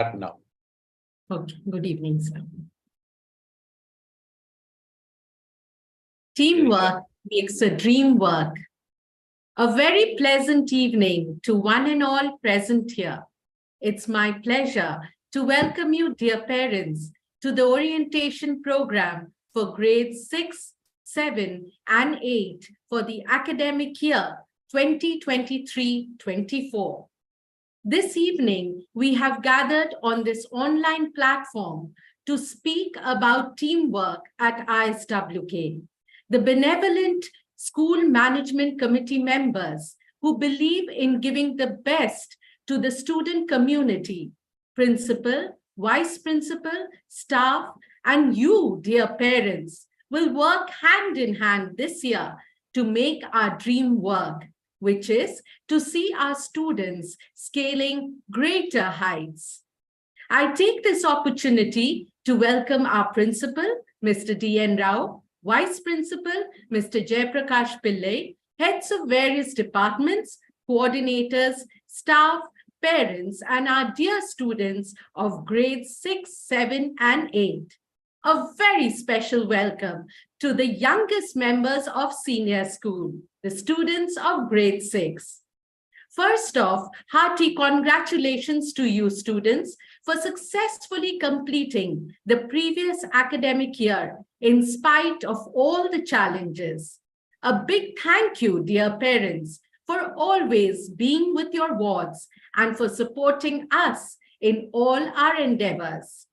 Now. Okay, good evening, sir. Teamwork makes a dream work. A very pleasant evening to one and all present here. It's my pleasure to welcome you, dear parents, to the orientation program for grades 6, 7, and 8 for the academic year 2023-24. This evening, we have gathered on this online platform to speak about teamwork at ISWK, the benevolent school management committee members who believe in giving the best to the student community, principal, vice principal, staff, and you, dear parents, will work hand in hand this year to make our dream work, which is to see our students scaling greater heights. I take this opportunity to welcome our principal, Mr. D.N. Rao, Vice Principal, Mr. Jayaprakash Pillai, heads of various departments, coordinators, staff, parents, and our dear students of grades 6, 7, and 8. A very special welcome to the youngest members of senior school, the students of grade 6. First off, hearty congratulations to you students for successfully completing the previous academic year in spite of all the challenges. A big thank you, dear parents, for always being with your wards and for supporting us in all our endeavors.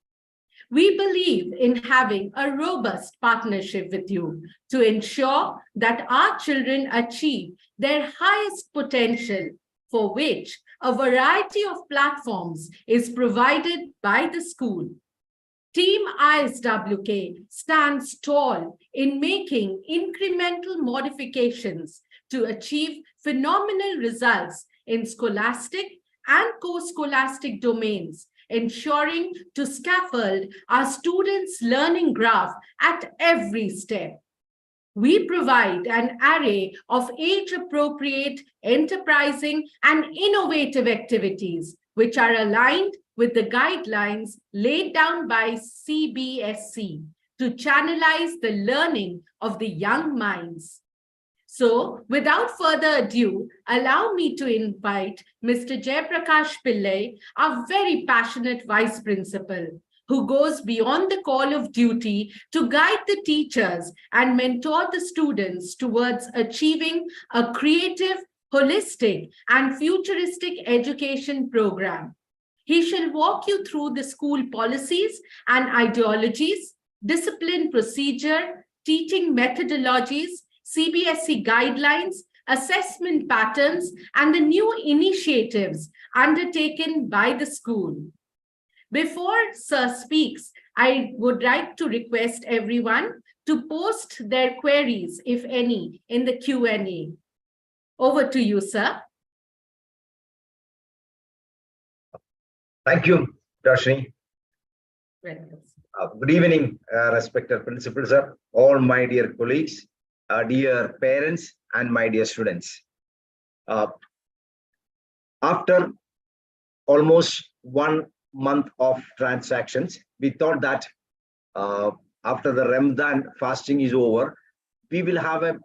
We believe in having a robust partnership with you to ensure that our children achieve their highest potential, for which a variety of platforms is provided by the school. Team ISWK stands tall in making incremental modifications to achieve phenomenal results in scholastic and co-scholastic domains, ensuring to scaffold our students' learning graph at every step. We provide an array of age-appropriate, enterprising, and innovative activities which are aligned with the guidelines laid down by CBSE to channelize the learning of the young minds. So, without further ado, allow me to invite Mr. Jayaprakash Pillai, our very passionate Vice Principal, who goes beyond the call of duty to guide the teachers and mentor the students towards achieving a creative, holistic, and futuristic education program. He shall walk you through the school policies and ideologies, discipline procedure, teaching methodologies, CBSE guidelines, assessment patterns, and the new initiatives undertaken by the school. Before Sir speaks, I would like to request everyone to post their queries, if any, in the Q&A. Over to you, sir. Thank you, Darshini. Welcome. Good evening, respected principal, sir, all my dear colleagues, dear parents, and my dear students. After almost 1 month of transactions, we thought that after the Ramadan fasting is over, we will have a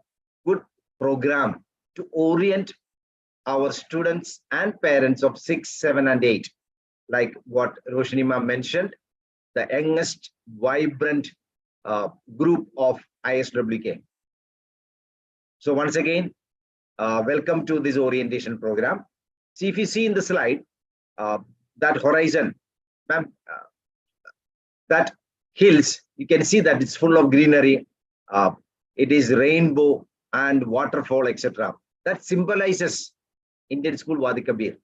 good program to orient our students and parents of 6, 7, and 8. Like what Roshanima mentioned, the youngest, vibrant group of ISWK. So once again, welcome to this orientation program. See, if you see in the slide, that horizon, that hills, you can see that it's full of greenery. It is rainbow and waterfall, etc. That symbolizes Indian School Wadi Kabir.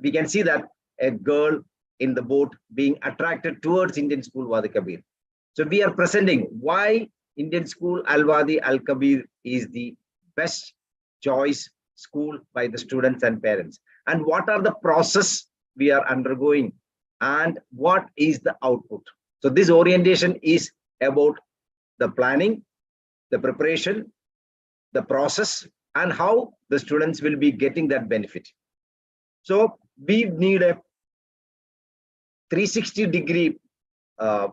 We can see that a girl in the boat being attracted towards Indian School Wadi Kabir. So we are presenting why Indian School Al Wadi Al Kabir is the best choice school by the students and parents, and what are the process we are undergoing and what is the output. So this orientation is about the planning, the preparation, the process, and how the students will be getting that benefit. So we need a 360-degree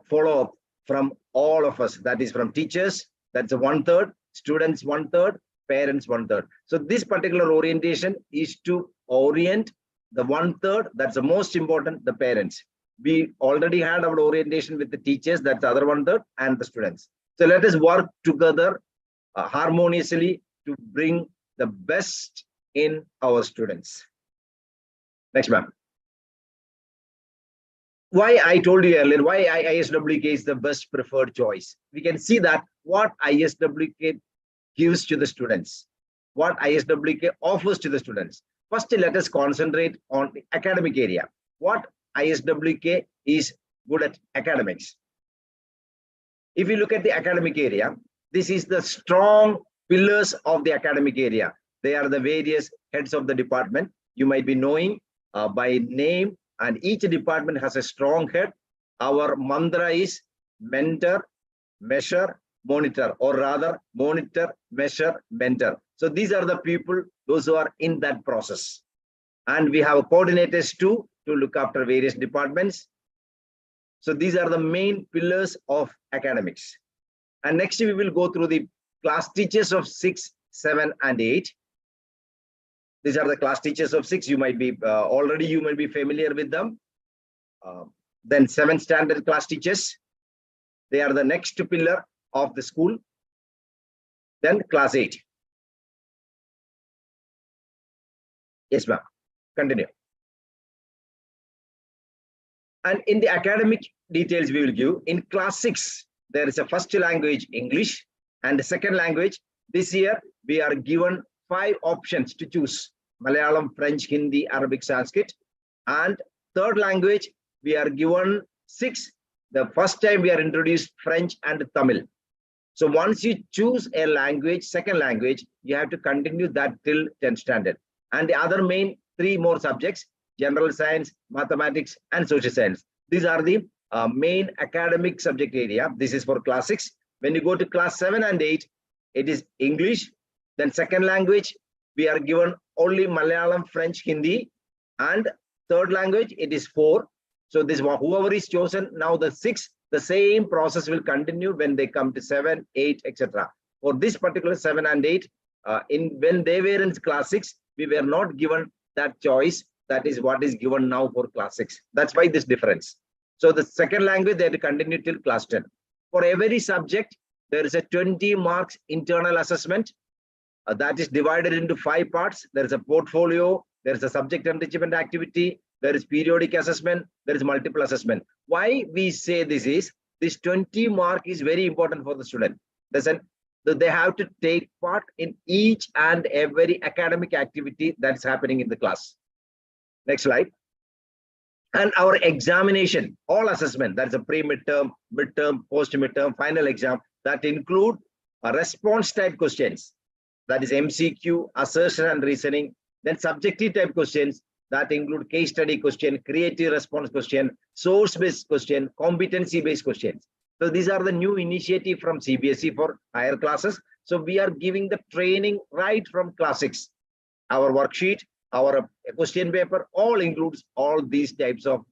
follow-up from all of us. That is from teachers, that's 1/3, students 1/3, parents 1/3. So this particular orientation is to orient the 1/3, that's the most important, the parents. We already had our orientation with the teachers, that's the other 1/3, and the students. So let us work together harmoniously to bring the best in our students. Next, ma'am. Why I told you earlier, why ISWK is the best preferred choice. We can see that what ISWK gives to the students, what ISWK offers to the students. First, let us concentrate on the academic area. What ISWK is good at academics. If you look at the academic area, this is the strong pillars of the academic area. They are the various heads of the department. You might be knowing by name, and each department has a strong head. Our mantra is mentor, measure, monitor, or rather monitor, measure, mentor. So these are the people, those who are in that process. And we have coordinators too, to look after various departments. So these are the main pillars of academics. And next we will go through the class teachers of 6, 7, and 8. These are the class teachers of 6. You might be already you might be familiar with them. Then 7th standard class teachers. They are the next pillar of the school. Then class 8. Yes, ma'am. Continue. And in the academic details we will give, in class 6, there is a first language English and the second language. This year we are given 5 options to choose: Malayalam, French, Hindi, Arabic, Sanskrit. And third language, we are given 6. The first time we are introduced French and Tamil. So once you choose a language, second language, you have to continue that till 10th standard. And the other main 3 more subjects: general science, mathematics, and social science. These are the main academic subject area. This is for class 6. When you go to class 7 and 8, it is English. Then second language, we are given only Malayalam, French, Hindi, and third language, it is 4. So this whoever is chosen now the 6, the same process will continue when they come to 7, 8, etc. For this particular 7 and 8, when they were in class 6, we were not given that choice. That is what is given now for class 6. That's why this difference. So the second language, they have to continue till class 10. For every subject, there is a 20 marks internal assessment. That is divided into 5 parts. There is a portfolio, there is a subject enrichment activity, there is periodic assessment, there is multiple assessment. Why we say this is, this 20 mark is very important for the student. They have to take part in each and every academic activity that's happening in the class. Next slide. And our examination, all assessment, that's a pre-midterm, midterm, post-midterm, final exam, that include response type questions. That is MCQ, assertion and reasoning. Then subjective type questions that include case study question, creative response question, source-based question, competency-based questions. So these are the new initiative from CBSE for higher classes. So we are giving the training right from class 6. Our worksheet, our question paper, all includes all these types of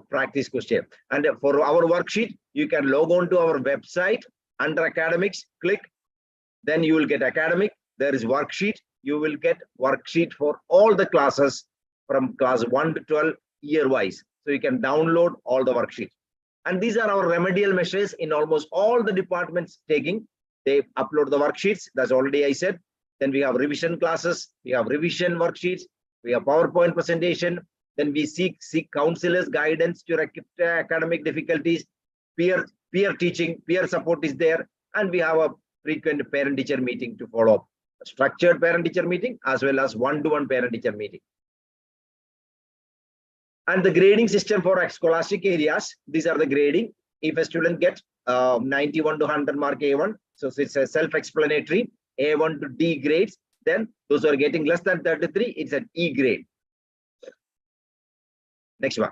practice question. And for our worksheet, you can log on to our website under academics, click, then you will get academic. There is worksheet. You will get worksheet for all the classes from class 1 to 12 year-wise. So you can download all the worksheets. And these are our remedial measures in almost all the departments taking. They upload the worksheets. That's already I said. Then we have revision classes. We have revision worksheets. We have PowerPoint presentation. Then we seek counselors' guidance to rectify academic difficulties. Peer teaching, peer support is there. And we have a frequent parent-teacher meeting to follow up. Structured parent-teacher meeting as well as one-to-one parent-teacher meeting. And the grading system for scholastic areas, these are the grading. If a student gets 91 to 100 mark A1, so it's a self-explanatory, A1 to D grades, then those who are getting less than 33, it's an E grade. Next one.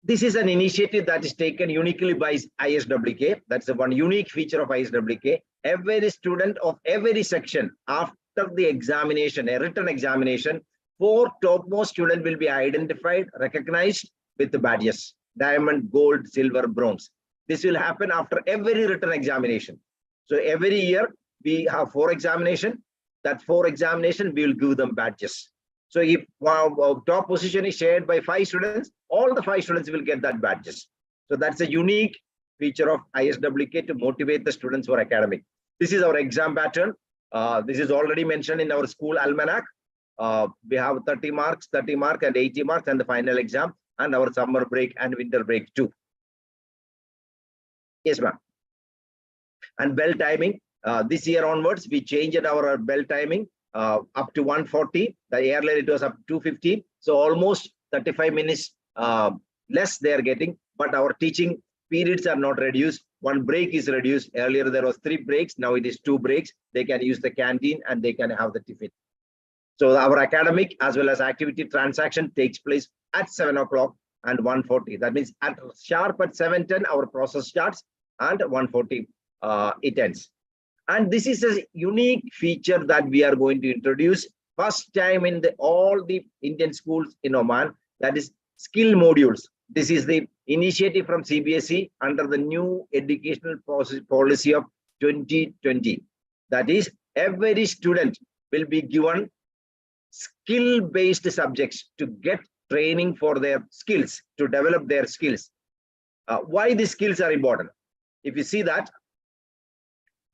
This is an initiative that is taken uniquely by ISWK. That's the one unique feature of ISWK. Every student of every section, after the examination, a written examination, 4 topmost students will be identified, recognized, with the badges, diamond, gold, silver, bronze. This will happen after every written examination. So every year we have 4 examinations. That 4 examination, we will give them badges. So if top position is shared by 5 students, all the 5 students will get that badges. So that's a unique feature of ISWK to motivate the students for academic. This is our exam pattern. This is already mentioned in our school almanac. We have 30 marks, 30 marks and 80 marks and the final exam, and our summer break and winter break too. Yes, ma'am. And bell timing. This year onwards, we changed our bell timing up to 1:40. The earlier it was up to 2:15. So almost 35 minutes less they are getting, but our teaching periods are not reduced. One break is reduced. Earlier there was 3 breaks. Now it is 2 breaks. They can use the canteen and they can have the tiffin. So our academic as well as activity transaction takes place at 7 o'clock and 1:40. That means at sharp at 7:10 our process starts and 1:40 it ends. And this is a unique feature that we are going to introduce first time in all the Indian schools in Oman, that is skill modules. This is the initiative from CBSE under the new educational policy of 2020. That is, every student will be given skill-based subjects to get training for their skills, to develop their skills. Why these skills are important? If you see that,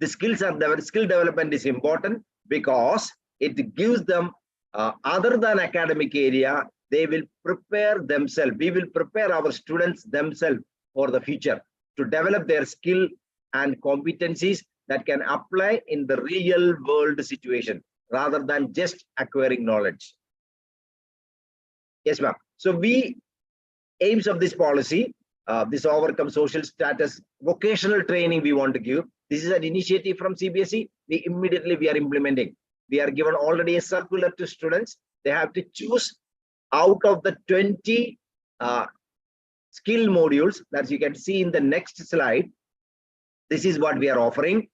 the skill development is important because it gives them, other than academic area, they will prepare themselves. We will prepare our students themselves for the future to develop their skill and competencies that can apply in the real world situation rather than just acquiring knowledge. Yes, ma'am. So aims of this policy, this overcome social status, vocational training we want to give. This is an initiative from CBSE. We are implementing. We are given already a circular to students. They have to choose out of the 20 skill modules that you can see in the next slide. This is what we are offering.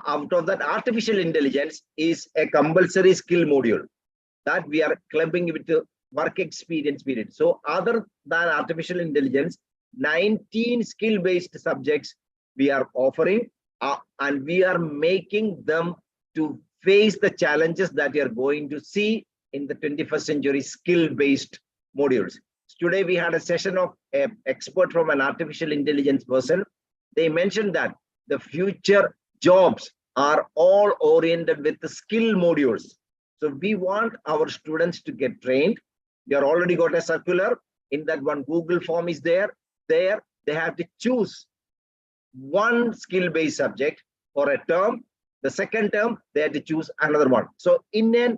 Out of that, artificial intelligence is a compulsory skill module that we are clubbing with the work experience period. So other than artificial intelligence, 19 skill-based subjects we are offering, and we are making them to face the challenges that we are going to see in the 21st century skill-based modules. Today we had a session of an expert from an artificial intelligence person. They mentioned that the future jobs are all oriented with the skill modules. So we want our students to get trained. We are already got a circular. In that one Google form is there. There they have to choose one skill-based subject for a term. The second term, they have to choose another one. So in an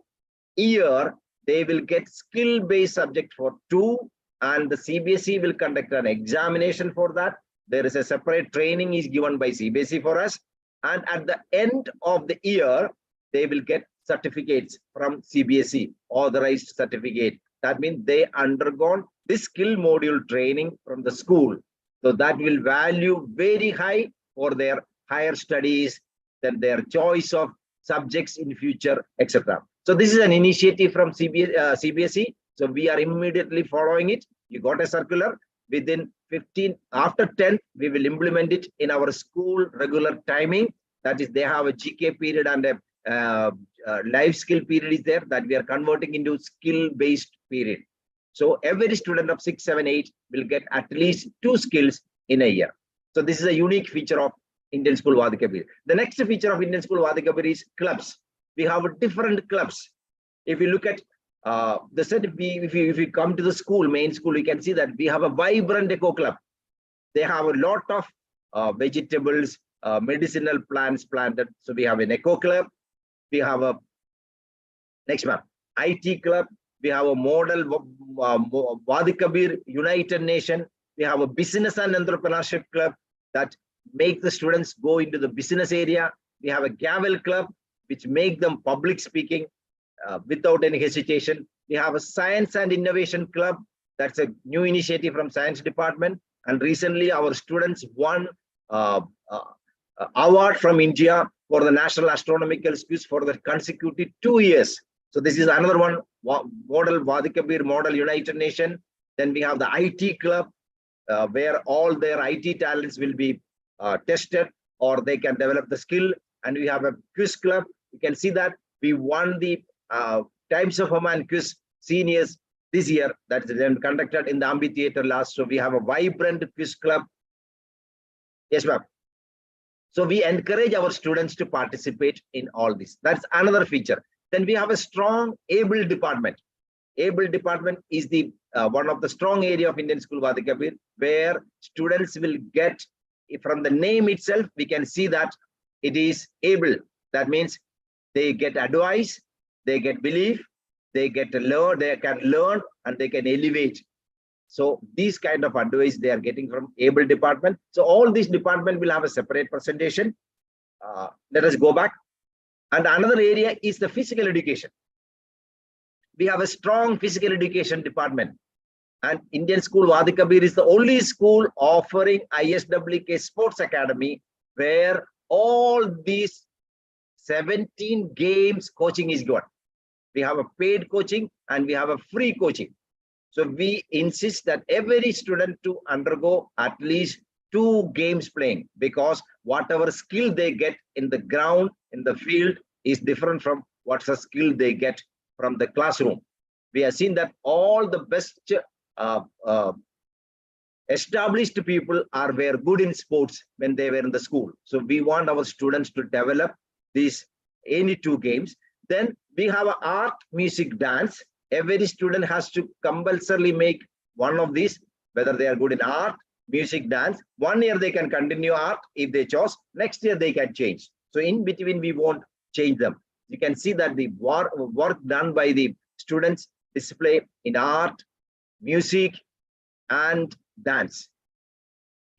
year, they will get skill-based subject for 2, and the CBSE will conduct an examination for that. There is a separate training is given by CBSE for us. And at the end of the year, they will get certificates from CBSE, authorized certificate. That means they undergone this skill module training from the school. So that will value very high for their higher studies, then their choice of subjects in future, etc. So this is an initiative from CBSE. So we are immediately following it. You got a circular. Within 15, after 10, we will implement it in our school regular timing. That is, they have a GK period and a life skill period is there that we are converting into skill-based period. So every student of 6, 7, 8 will get at least 2 skills in a year. So this is a unique feature of Indian School VIII Kabir. The next feature of Indian School VIII Kabir is clubs. We have different clubs. If you look at the set, if you come to the school, main school, you can see that we have a vibrant eco club. They have a lot of vegetables, medicinal plants planted. So we have an eco club. We have a next map, IT club. We have a model VIII Kabir United Nation. We have a business and entrepreneurship club that make the students go into the business area. We have a Gavel club, which make them public speaking without any hesitation. We have a science and innovation club. That's a new initiative from science department. And recently our students won award from India for the National Astronomical Quiz for the consecutive 2 years. So this is another one, model VIII Kabir Model United Nation. Then we have the IT club, where all their IT talents will be tested, or they can develop the skill. And we have a quiz club. You can see that we won the Times of Oman quiz seniors this year. That's then conducted in the amphitheater last. So we have a vibrant quiz club. Yes, ma'am. So we encourage our students to participate in all this. That's another feature. Then we have a strong able department. Able department is the one of the strong area of Indian School Wadi Kabir, where students will get, from the name itself, we can see that it is able. That means they get advice, they get belief, they get to learn, they can learn, and they can elevate. So these kind of advice they are getting from able department. So all these department will have a separate presentation. Let us go back. And another area is the physical education. We have a strong physical education department. And Indian School Wadi Kabir is the only school offering ISWK Sports Academy, where all these 17 games coaching is given. We have a paid coaching and we have a free coaching. So we insist that every student to undergo at least 2 games playing, because whatever skill they get in the ground, in the field, is different from what's the skill they get from the classroom. We have seen that all the best established people were good in sports when they were in the school. So we want our students to develop these any 2 games. Then we have an art, music, dance. Every student has to compulsorily make one of these, whether they are good in art, music, dance. 1 year they can continue art if they chose. Next year they can change. So in between we won't change them. You can see that the work done by the students display in art, music, and dance.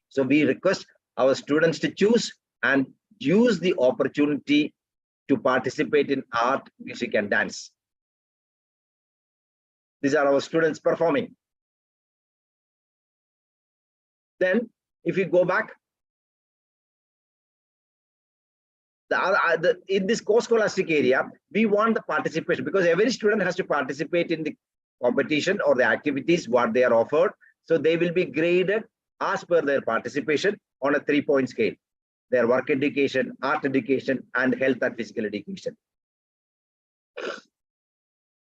So we request our students to choose and use the opportunity to participate in art, music, and dance. These are our students performing. Then, if you go back, in this co-scholastic area, we want the participation, because every student has to participate in the competition or the activities what they are offered. So they will be graded as per their participation on a 3-point scale: their work education, art education, and health and physical education.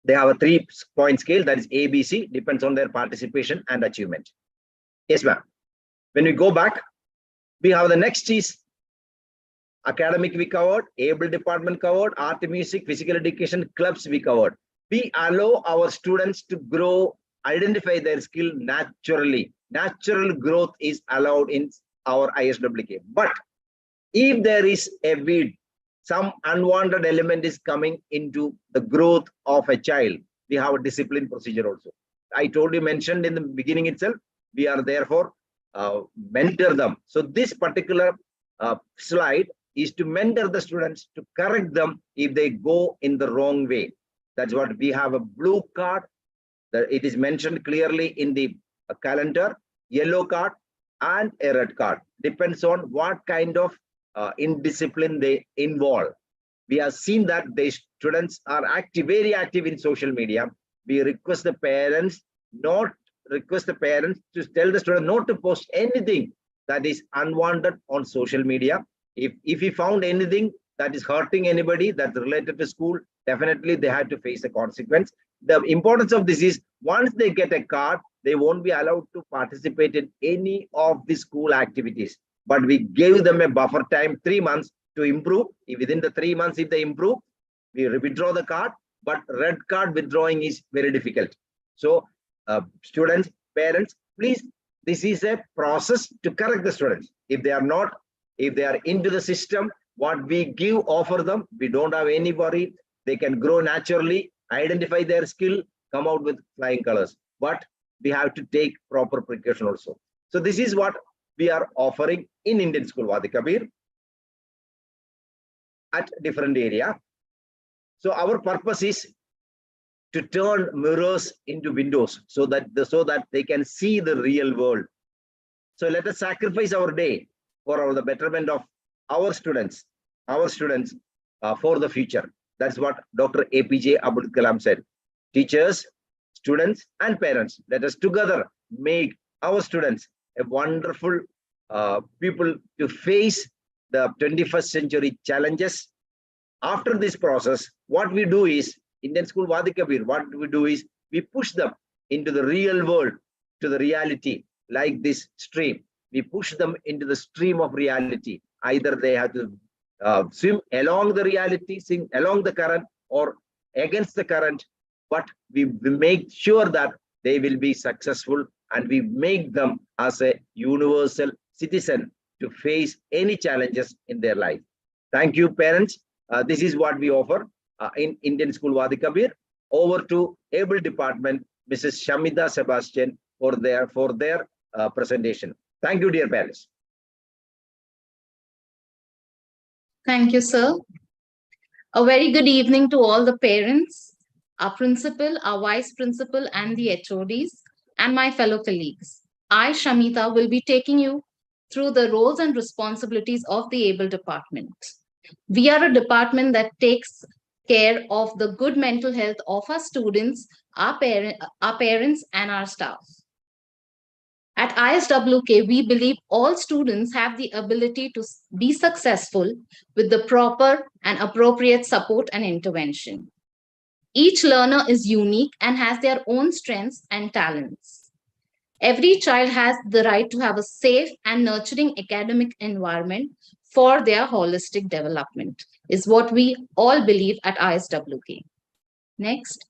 They have a 3-point scale, that is ABC, depends on their participation and achievement. Yes, ma'am. When we go back, we have the next is academic we covered, able department covered, art, music, physical education, clubs we covered. We allow our students to grow, identify their skill naturally. Natural growth is allowed in our ISWK. But if there is a weed, some unwanted element is coming into the growth of a child, we have a discipline procedure also. I mentioned in the beginning itself, we are therefore mentor them. So this particular slide is to mentor the students, to correct them if they go in the wrong way. That's what we have. A blue card, that it is mentioned clearly in the calendar, yellow card, and a red card. Depends on what kind of indiscipline they involve. We have seen that the students are very active in social media. We request the parents to tell the student not to post anything that is unwanted on social media. If we found anything that is hurting anybody that's related to school, definitely they have to face the consequence. The importance of this is, once they get a card, they won't be allowed to participate in any of the school activities. But we gave them a buffer time, 3 months, to improve. If within the 3 months, if they improve, we withdraw the card. But red card withdrawing is very difficult. So students, parents, please, this is a process to correct the students. If they are into the system, what we offer them, we don't have any worry. They can grow naturally, identify their skill, come out with flying colors. But we have to take proper precaution also. So this is what we are offering in Indian School Wadi Kabir at different area. So our purpose is to turn mirrors into windows, so that they can see the real world. So let us sacrifice our day for the betterment of our students for the future. That's what Dr. APJ Abdul Kalam said. Teachers, students and parents. Let us together make our students a wonderful people to face the 21st century challenges. After this process, what we do is, Indian School Wadi Kabir, what we do is, we push them into the real world, to the reality, like this stream. We push them into the stream of reality. Either they have to swim along the reality, sing along the current, or against the current, but we make sure that they will be successful, and we make them as a universal citizen to face any challenges in their life. Thank you, parents. This is what we offer in Indian School Wadi Kabir. Over to Able Department, Mrs. Shamida Sebastian, for their presentation. Thank you, dear parents. Thank you, sir. A very good evening to all the parents, our principal, our vice principal, and the HODs, and my fellow colleagues. I, Shamita, will be taking you through the roles and responsibilities of the ABLE department. We are a department that takes care of the good mental health of our students, our parents, and our staff. At ISWK, we believe all students have the ability to be successful with the proper and appropriate support and intervention. Each learner is unique and has their own strengths and talents. Every child has the right to have a safe and nurturing academic environment for their holistic development, is what we all believe at ISWK. Next.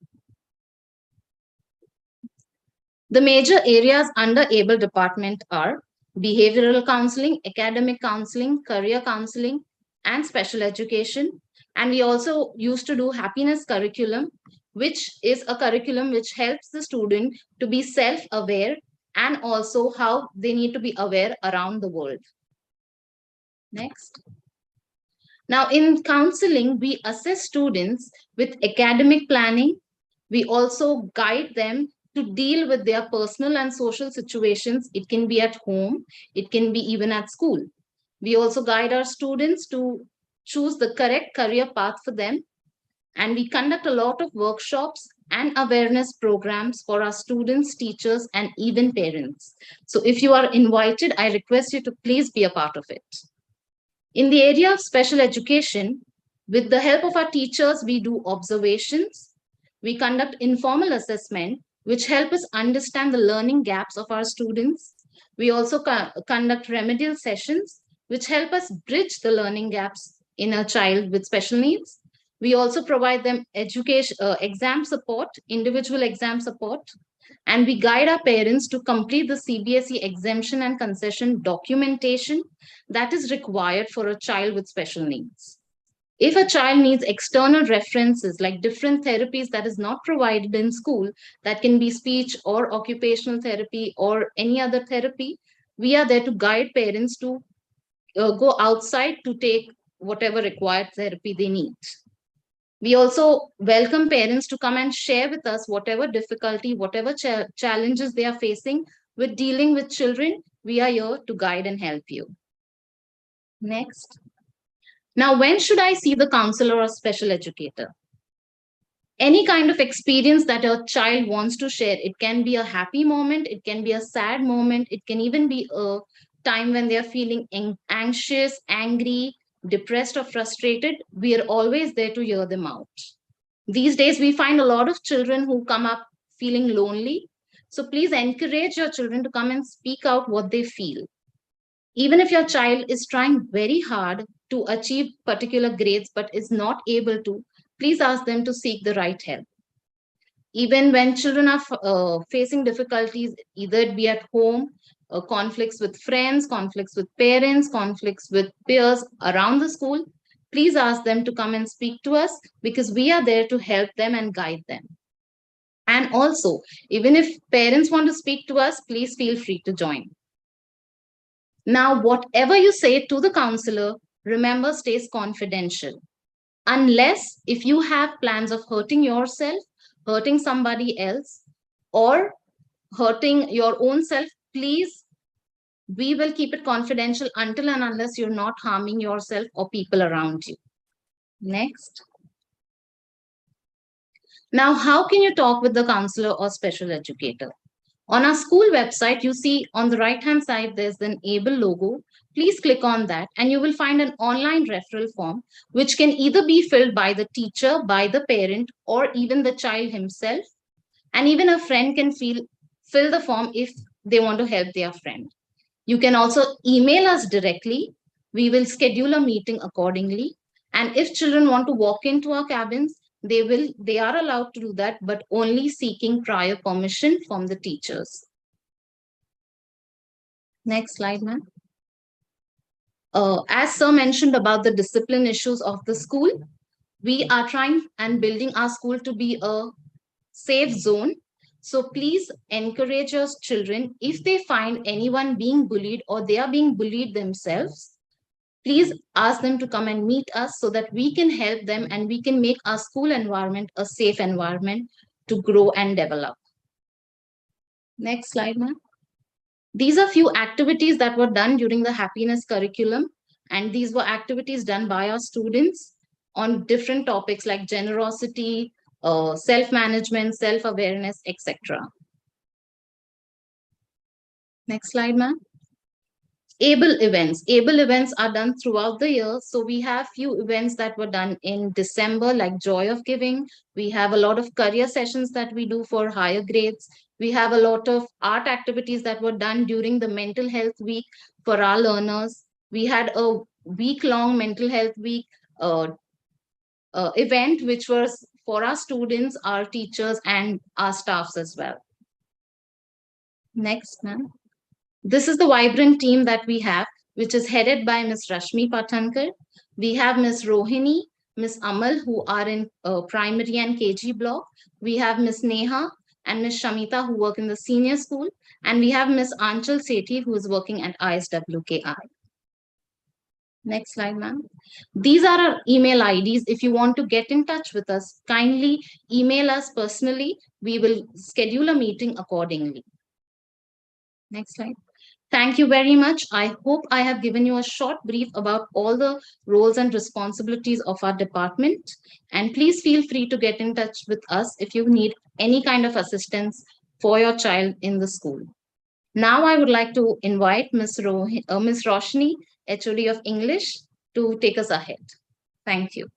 The major areas under ABLE department are behavioral counseling, academic counseling, career counseling, and special education. And we also used to do happiness curriculum, which is a curriculum which helps the student to be self-aware and also how they need to be aware around the world. Next. Now, in counseling, we assess students with academic planning. We also guide them to deal with their personal and social situations. It can be at home, it can be even at school. We also guide our students to choose the correct career path for them. And we conduct a lot of workshops and awareness programs for our students, teachers, and even parents. So if you are invited, I request you to please be a part of it. In the area of special education, with the help of our teachers, we do observations. We conduct informal assessment, which help us understand the learning gaps of our students. We also conduct remedial sessions, which help us bridge the learning gaps in a child with special needs. We also provide them exam support, individual exam support, and we guide our parents to complete the CBSE exemption and concession documentation that is required for a child with special needs. If a child needs external references like different therapies that is not provided in school, that can be speech or occupational therapy or any other therapy, we are there to guide parents to go outside to take whatever required therapy they need. We also welcome parents to come and share with us whatever difficulty, whatever challenges they are facing with dealing with children. We are here to guide and help you. Next. Now, when should I see the counselor or special educator? Any kind of experience that a child wants to share, it can be a happy moment, it can be a sad moment, it can even be a time when they are feeling anxious, angry, depressed, or frustrated. We are always there to hear them out. These days, we find a lot of children who come up feeling lonely. So please encourage your children to come and speak out what they feel. Even if your child is trying very hard to achieve particular grades but is not able to, please ask them to seek the right help. Even when children are facing difficulties, either it be at home, conflicts with friends, conflicts with parents, conflicts with peers around the school, please ask them to come and speak to us because we are there to help them and guide them. And also, even if parents want to speak to us, please feel free to join. Now, whatever you say to the counselor, remember, stays confidential. Unless if you have plans of hurting yourself, hurting somebody else, or hurting your own self, please, we will keep it confidential until and unless you're not harming yourself or people around you. Next. Now, how can you talk with the counselor or special educator? On our school website, you see on the right-hand side, there's an ABLE logo. Please click on that and you will find an online referral form, which can either be filled by the teacher, by the parent, or even the child himself. And even a friend can fill the form if they want to help their friend. You can also email us directly. We will schedule a meeting accordingly. And if children want to walk into our cabins, they are allowed to do that, but only seeking prior permission from the teachers. Next slide, ma'am. As sir mentioned about the discipline issues of the school, we are trying and building our school to be a safe zone. So please encourage your children, if they find anyone being bullied or they are being bullied themselves, please ask them to come and meet us so that we can help them and we can make our school environment a safe environment to grow and develop. Next slide, ma'am. These are few activities that were done during the happiness curriculum, and these were activities done by our students on different topics like generosity, self-management, self-awareness, etc. Next slide, ma'am. ABLE events. ABLE events are done throughout the year. So we have few events that were done in December, like Joy of Giving. We have a lot of career sessions that we do for higher grades. We have a lot of art activities that were done during the mental health week for our learners. We had a week-long mental health week event, which was for our students, our teachers, and our staffs as well. Next, ma'am. This is the vibrant team that we have, which is headed by Ms. Rashmi Patankar. We have Ms. Rohini, Ms. Amal, who are in primary and KG block. We have Ms. Neha and Ms. Shamita, who work in the senior school. And we have Ms. Anchal Sethi, who is working at ISWKI. Next slide, ma'am. These are our email IDs. If you want to get in touch with us, kindly email us personally. We will schedule a meeting accordingly. Next slide. Thank you very much. I hope I have given you a short brief about all the roles and responsibilities of our department. And please feel free to get in touch with us if you need any kind of assistance for your child in the school. Now I would like to invite Ms. Roshni, HOD of English, to take us ahead. Thank you.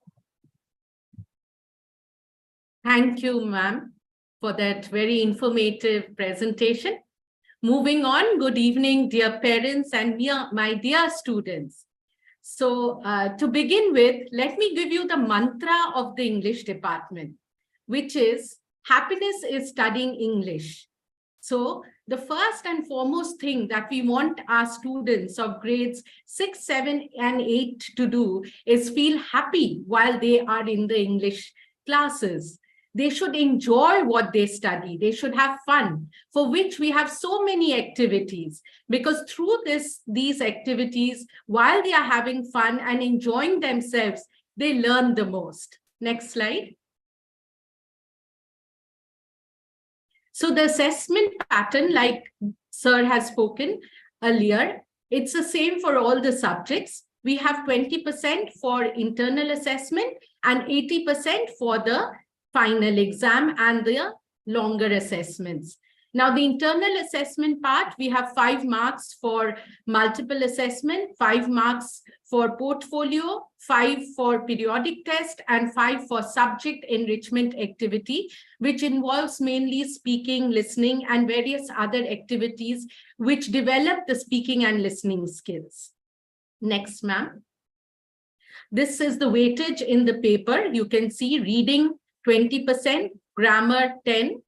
Thank you, ma'am, for that very informative presentation. Moving on, good evening, dear parents and my dear students. So to begin with, let me give you the mantra of the English department, which is happiness is studying English. So the first and foremost thing that we want our students of grades 6, 7, and 8 to do is feel happy while they are in the English classes. They should enjoy what they study. They should have fun, for which we have so many activities, because through these activities, while they are having fun and enjoying themselves, they learn the most. Next slide. So the assessment pattern, like sir has spoken earlier, it's the same for all the subjects. We have 20% for internal assessment and 80% for the final exam and the longer assessments. Now, the internal assessment part, we have 5 marks for multiple assessment, 5 marks for portfolio, 5 for periodic test, and 5 for subject enrichment activity, which involves mainly speaking, listening, and various other activities which develop the speaking and listening skills. Next, ma'am. This is the weightage in the paper. You can see reading 20%, grammar 10%,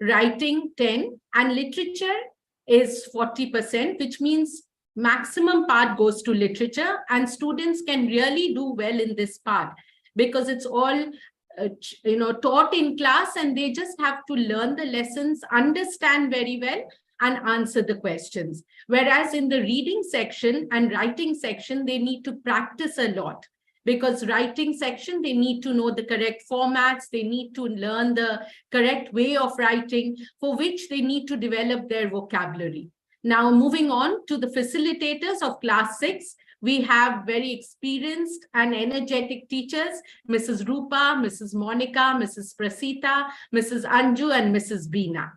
writing 10%, and literature is 40%, which means maximum part goes to literature, and students can really do well in this part because it's all taught in class, and they just have to learn the lessons, understand very well, and answer the questions. Whereas in the reading section and writing section, they need to practice a lot. Because writing section, they need to know the correct formats, they need to learn the correct way of writing, for which they need to develop their vocabulary. Now, moving on to the facilitators of class 6, we have very experienced and energetic teachers, Mrs. Rupa, Mrs. Monica, Mrs. Prasita, Mrs. Anju, and Mrs. Beena.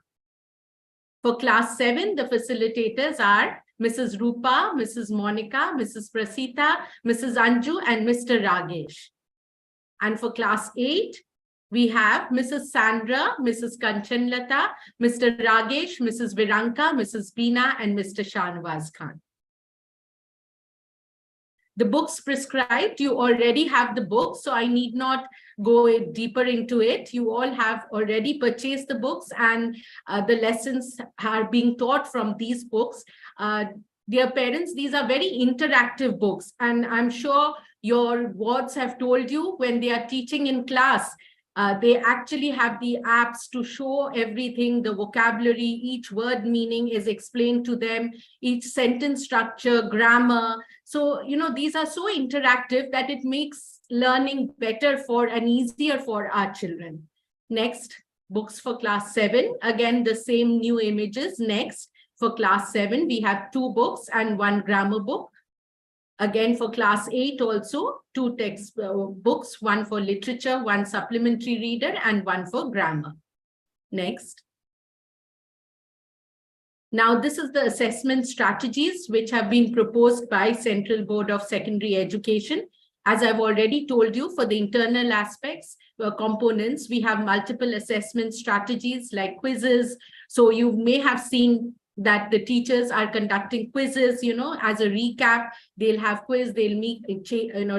For class 7, the facilitators are Mrs. Rupa, Mrs. Monica, Mrs. Prasita, Mrs. Anju, and Mr. Ragesh. And for class 8, we have Mrs. Sandra, Mrs. Kanchanlata, Mr. Ragesh, Mrs. Viranka, Mrs. Beena, and Mr. Shahnawaz Khan. The books prescribed, you already have the books, so I need not go deeper into it. You all have already purchased the books, and the lessons are being taught from these books. Dear parents, these are very interactive books, and I'm sure your wards have told you when they are teaching in class, they actually have the apps to show everything, the vocabulary, each word meaning is explained to them, each sentence structure, grammar. So, these are so interactive that it makes learning better for and easier for our children. Next, books for class 7. Again, the same new images. Next, for class 7, we have 2 books and 1 grammar book. Again, for class 8 also, 2 text books, 1 for literature, 1 supplementary reader, and 1 for grammar. Next. Now, this is the assessment strategies which have been proposed by Central Board of Secondary Education. As I've already told you, for the internal aspects, components, we have multiple assessment strategies like quizzes. So you may have seen that the teachers are conducting quizzes, as a recap. They'll have quiz, they'll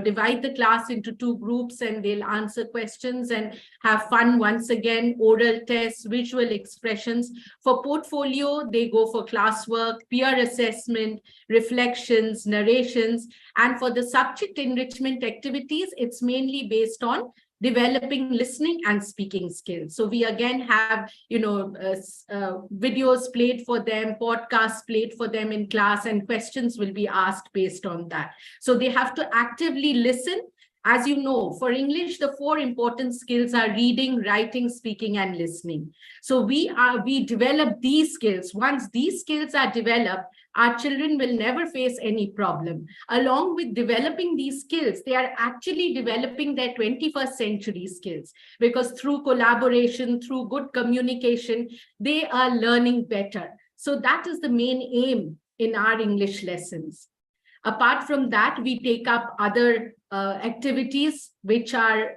divide the class into 2 groups, and they'll answer questions and have fun once again, oral tests, visual expressions. For portfolio, they go for classwork, peer assessment, reflections, narrations. And for the subject enrichment activities, it's mainly based on developing listening and speaking skills. So we again have, videos played for them, podcasts played for them in class, and questions will be asked based on that. So they have to actively listen. As you know, for English, the 4 important skills are reading, writing, speaking, and listening. So we develop these skills. Once these skills are developed, our children will never face any problem. Along with developing these skills, they are actually developing their 21st century skills, because through collaboration, through good communication, they are learning better. So that is the main aim in our English lessons. Apart from that, we take up other activities which are,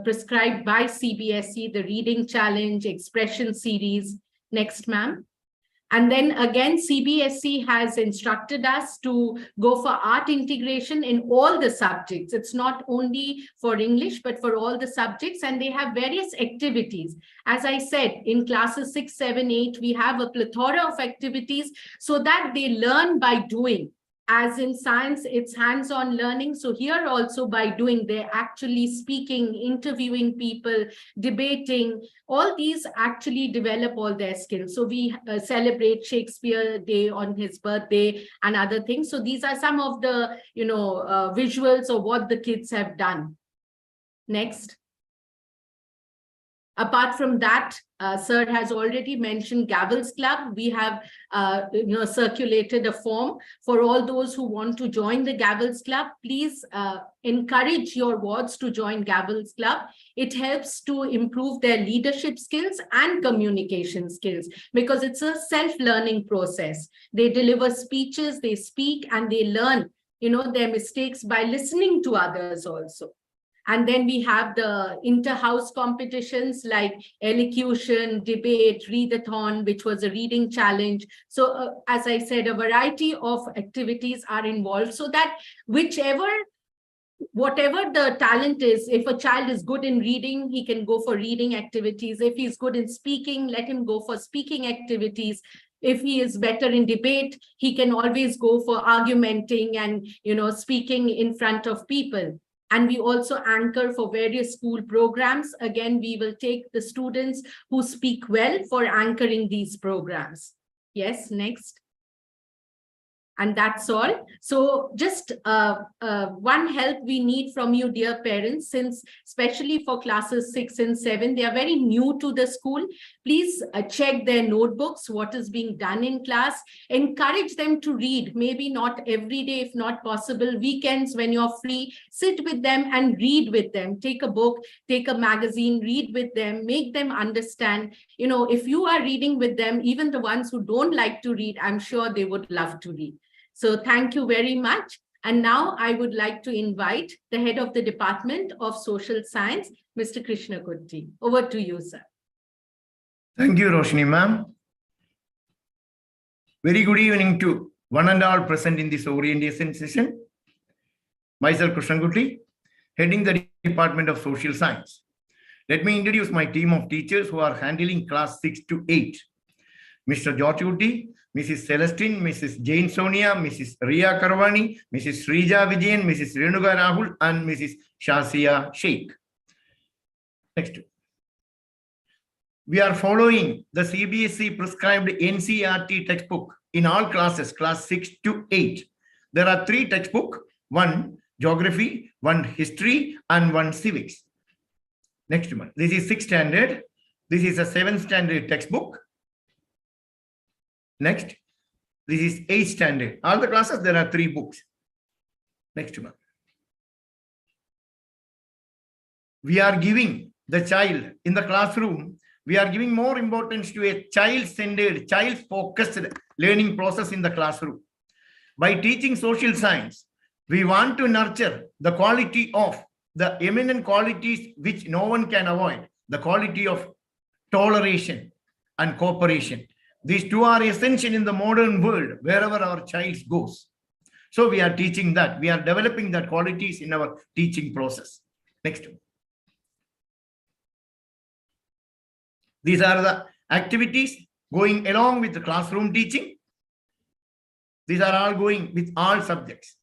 prescribed by CBSE, the reading challenge, expression series. Next, ma'am. And then again, CBSE has instructed us to go for art integration in all the subjects. It's not only for English, but for all the subjects. And they have various activities. As I said, in classes 6, 7, 8, we have a plethora of activities so that they learn by doing. As in science, it's hands-on learning. So here also by doing, they're actually speaking, interviewing people, debating. All these actually develop all their skills. So we celebrate Shakespeare Day on his birthday and other things. So these are some of the, visuals of what the kids have done. Next. Apart from that, Sir has already mentioned Gavels Club. We have, circulated a form for all those who want to join the Gavels Club. Please encourage your wards to join Gavels Club. It helps to improve their leadership skills and communication skills, because it's a self-learning process. They deliver speeches, they speak, and they learn, their mistakes by listening to others also. And then we have the inter-house competitions like elocution, debate, readathon, which was a reading challenge. So as I said, a variety of activities are involved, so that whatever the talent is, if a child is good in reading, he can go for reading activities. If he's good in speaking, let him go for speaking activities. If he is better in debate, he can always go for argumenting and, speaking in front of people. And we also anchor for various school programs. Again, we will take the students who speak well for anchoring these programs. Yes, next. And that's all. So just one help we need from you, dear parents, since especially for classes 6 and 7, they are very new to the school. Please check their notebooks, what is being done in class. Encourage them to read, maybe not every day, if not possible. Weekends when you're free, sit with them and read with them. Take a book, take a magazine, read with them, make them understand. You know, if you are reading with them, even the ones who don't like to read, I'm sure they would love to read. So thank you very much. And now I would like to invite the head of the Department of Social Science, Mr. Krishna Kurti. Over to you, sir. Thank you, Roshni ma'am. Very good evening to one and all present in this orientation session. Myself, Krishna Kurti, heading the Department of Social Science. Let me introduce my team of teachers who are handling class 6 to 8. Mr. George Uti, Mrs. Celestine, Mrs. Jane Sonia, Mrs. Ria Karavani, Mrs. Srija Vijayan, Mrs. Renuga Rahul, and Mrs. Shazia Sheikh. Next. We are following the CBSE prescribed NCERT textbook in all classes, class 6 to 8. There are 3 textbooks, 1 geography, 1 history, and 1 civics. Next one. This is 6th standard. This is a 7th standard textbook. Next, this is 8th standard. All the classes, there are 3 books. Next one. We are giving the child in the classroom, we are giving more importance to a child-centered, child-focused learning process in the classroom. By teaching social science, we want to nurture the quality of the eminent qualities which no one can avoid, the quality of toleration and cooperation. These 2 are essential in the modern world, wherever our child goes. So we are teaching that. We are developing that qualities in our teaching process. Next. These are the activities going along with the classroom teaching. These are all going with all subjects.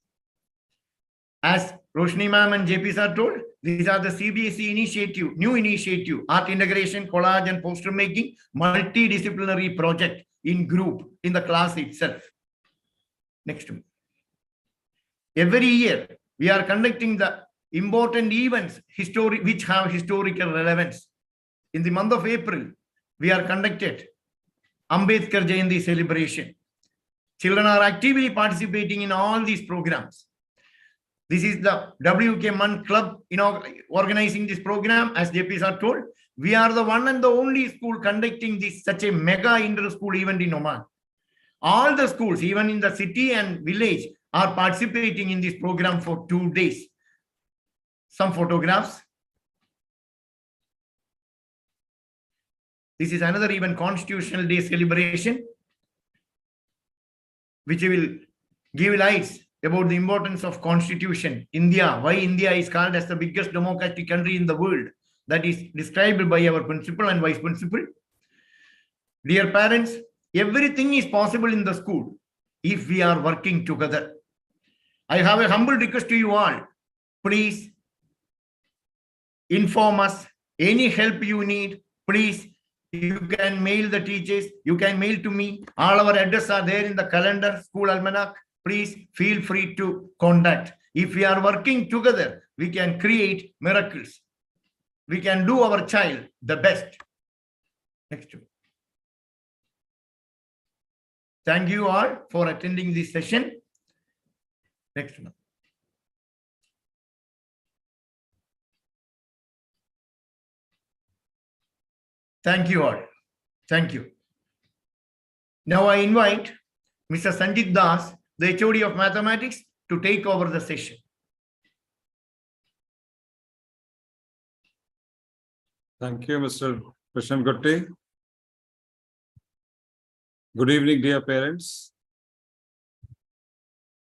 As Roshni ma'am and JP sir told, these are the CBSE initiative, new initiative, art integration, collage and poster making, multidisciplinary project in group in the class itself. Next. Every year, we are conducting the important events which have historical relevance. In the month of April, we are conducted Ambedkar Jayanti celebration. Children are actively participating in all these programs. This is the WK Mann Club, organizing this program. As JP sir told, we are the one and the only school conducting such a mega inter-school event in Oman. All the schools, even in the city and village, are participating in this program for 2 days. Some photographs. This is another even Constitutional Day celebration, which will give lights about the importance of Constitution. India, why India is called as the biggest democratic country in the world. That is described by our principal and vice principal. Dear parents, everything is possible in the school if we are working together. I have a humble request to you all. Please inform us. Any help you need, please. You can mail the teachers. You can mail to me. All our addresses are there in the calendar, school almanac. Please feel free to contact. If we are working together, we can create miracles. We can do our child the best. Next. Thank you all for attending this session. Next one. Thank you all. Thank you. Now I invite Mr. Sanjit Das, the HOD of Mathematics, to take over the session. Thank you, Mr. Krishnan Kurti. Good evening, dear parents,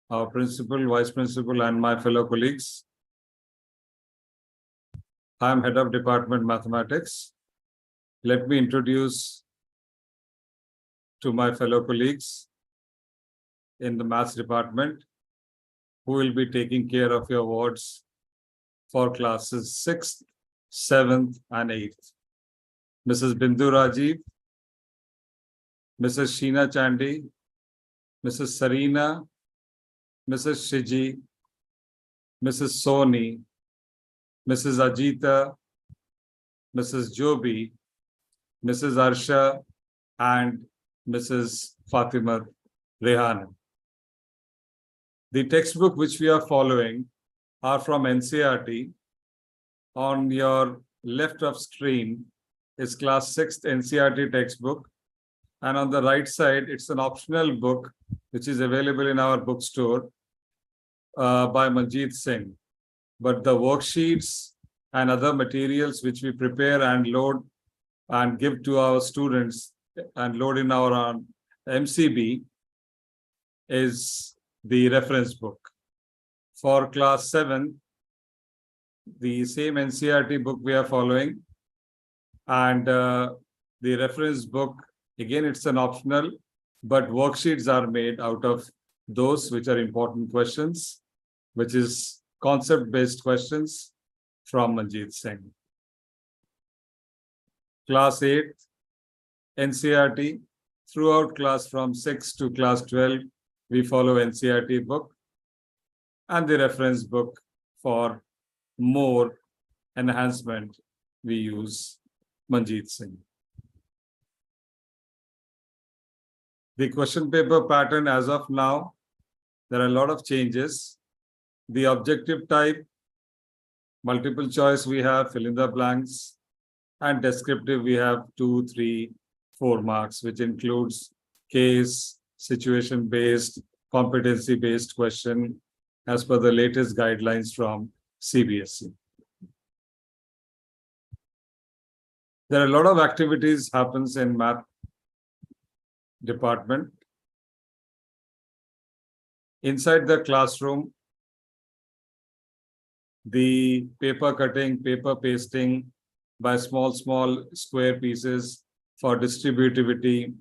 our principal, vice principal, and my fellow colleagues. I am head of Department Mathematics. Let me introduce to my fellow colleagues in the Maths department who will be taking care of your wards for classes 6th, 7th, and 8th. Mrs. Bindu Rajiv, Mrs. Sheena Chandy, Mrs. Sarina, Mrs. Shiji, Mrs. Soni, Mrs. Ajita, Mrs. Jobi, Mrs. Arsha, and Mrs. Fatima Rehan. The textbook which we are following are from NCERT. On your left of screen is class 6th NCERT textbook. And on the right side, it's an optional book which is available in our bookstore by Manjeet Singh. But the worksheets and other materials which we prepare and load and give to our students and load in our MCB is the reference book. For class 7, the same NCERT book we are following, and the reference book, again, it's an optional, but worksheets are made out of those which are important questions, which is concept-based questions from Manjeet Singh. Class 8, NCERT, throughout class from 6 to class 12, we follow NCERT book and the reference book. For more enhancement, we use Manjeet Singh. The question paper pattern as of now, there are a lot of changes. The objective type, multiple choice we have, fill in the blanks, and descriptive we have 2, 3, 4 marks, which includes case, situation-based, competency-based question as per the latest guidelines from CBSE. There are a lot of activities happens in math department. Inside the classroom, the paper cutting, paper pasting by small square pieces for distributivity,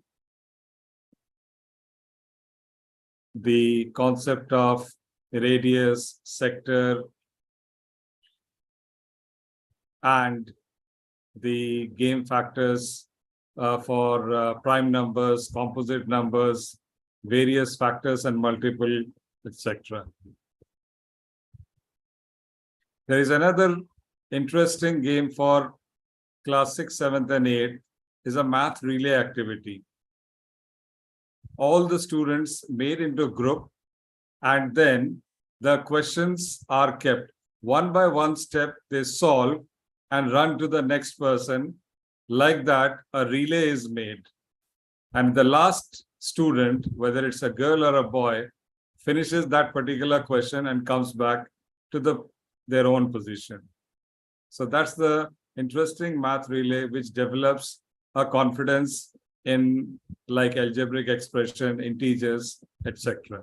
the concept of radius, sector, and the game factors for prime numbers, composite numbers, various factors and multiple, etc. There is another interesting game for class 6, 7th, and 8th is a math relay activity. All the students made into a group, and then the questions are kept. One by one step, they solve and run to the next person. Like that, a relay is made. And the last student, whether it's a girl or a boy, finishes that particular question and comes back to their own position. So that's the interesting math relay, which develops a confidence in like algebraic expression, integers, etc.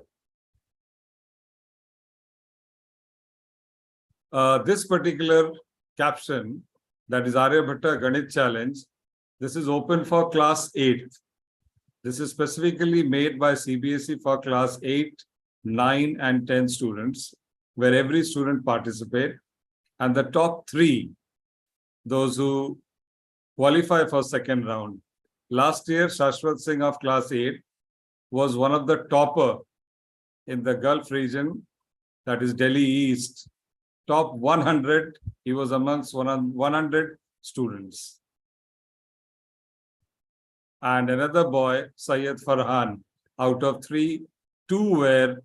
This particular caption, that is Aryabhatta Ganit Challenge, this is open for class 8th. This is specifically made by CBSE for class 8, 9, and 10 students, where every student participate. And the top 3, those who qualify for second round. Last year, Shashwat Singh of class 8 was one of the topper in the Gulf region, that is Delhi East. Top 100, he was amongst 100 students. And another boy, Syed Farhan, out of 3, 2 were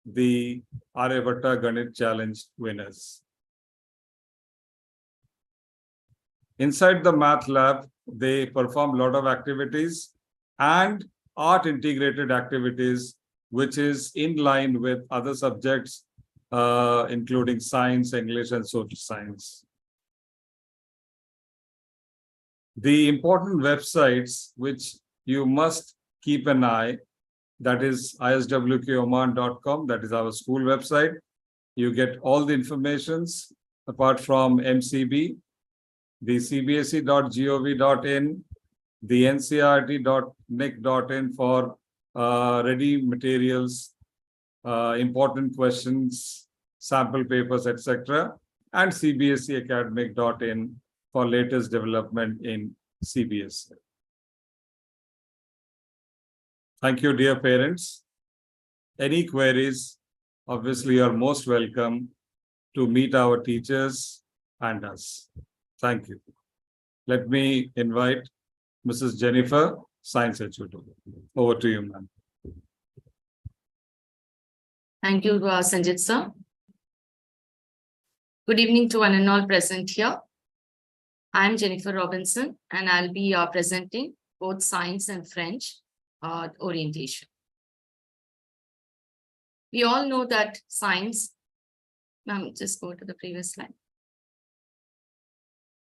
the Aryabhatta Ganit Challenge winners. Inside the math lab, they perform a lot of activities and art integrated activities, which is in line with other subjects, including science, English, and social science. The important websites which you must keep an eye, that is iswkoman.com, that is our school website. You get all the informations apart from MCB, the cbse.gov.in, the ncert.nic.in for ready materials, important questions, sample papers, etc., and cbseacademic.in for latest development in CBSE. Thank you, dear parents. Any queries, obviously you're most welcome to meet our teachers and us. Thank you. Let me invite Mrs. Jennifer, Science Educator. Over to you, ma'am. Thank you, Sanjit sir. Good evening to one and all present here. I'm Jennifer Robinson, and I'll be presenting both science and French orientation. We all know that science, ma'am, just go to the previous slide.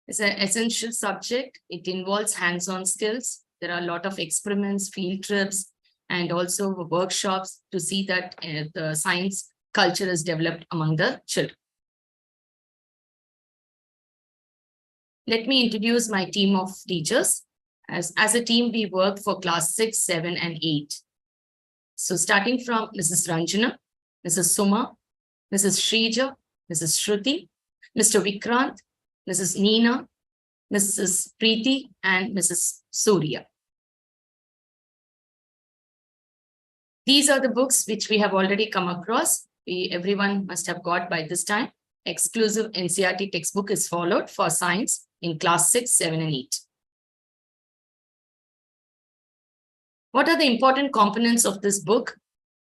It's an essential subject. It involves hands-on skills. There are a lot of experiments, field trips, and also workshops to see that the science culture is developed among the children. Let me introduce my team of teachers. As a team, we work for class 6, 7, and 8. So starting from Mrs. Ranjana, Mrs. Suma, Mrs. Shrija, Mrs. Shruti, Mr. Vikrant, Mrs. Neena, Mrs. Preeti, and Mrs. Surya. These are the books which we have already come across. Everyone must have got by this time. Exclusive NCERT textbook is followed for science in class 6, 7, and 8. What are the important components of this book?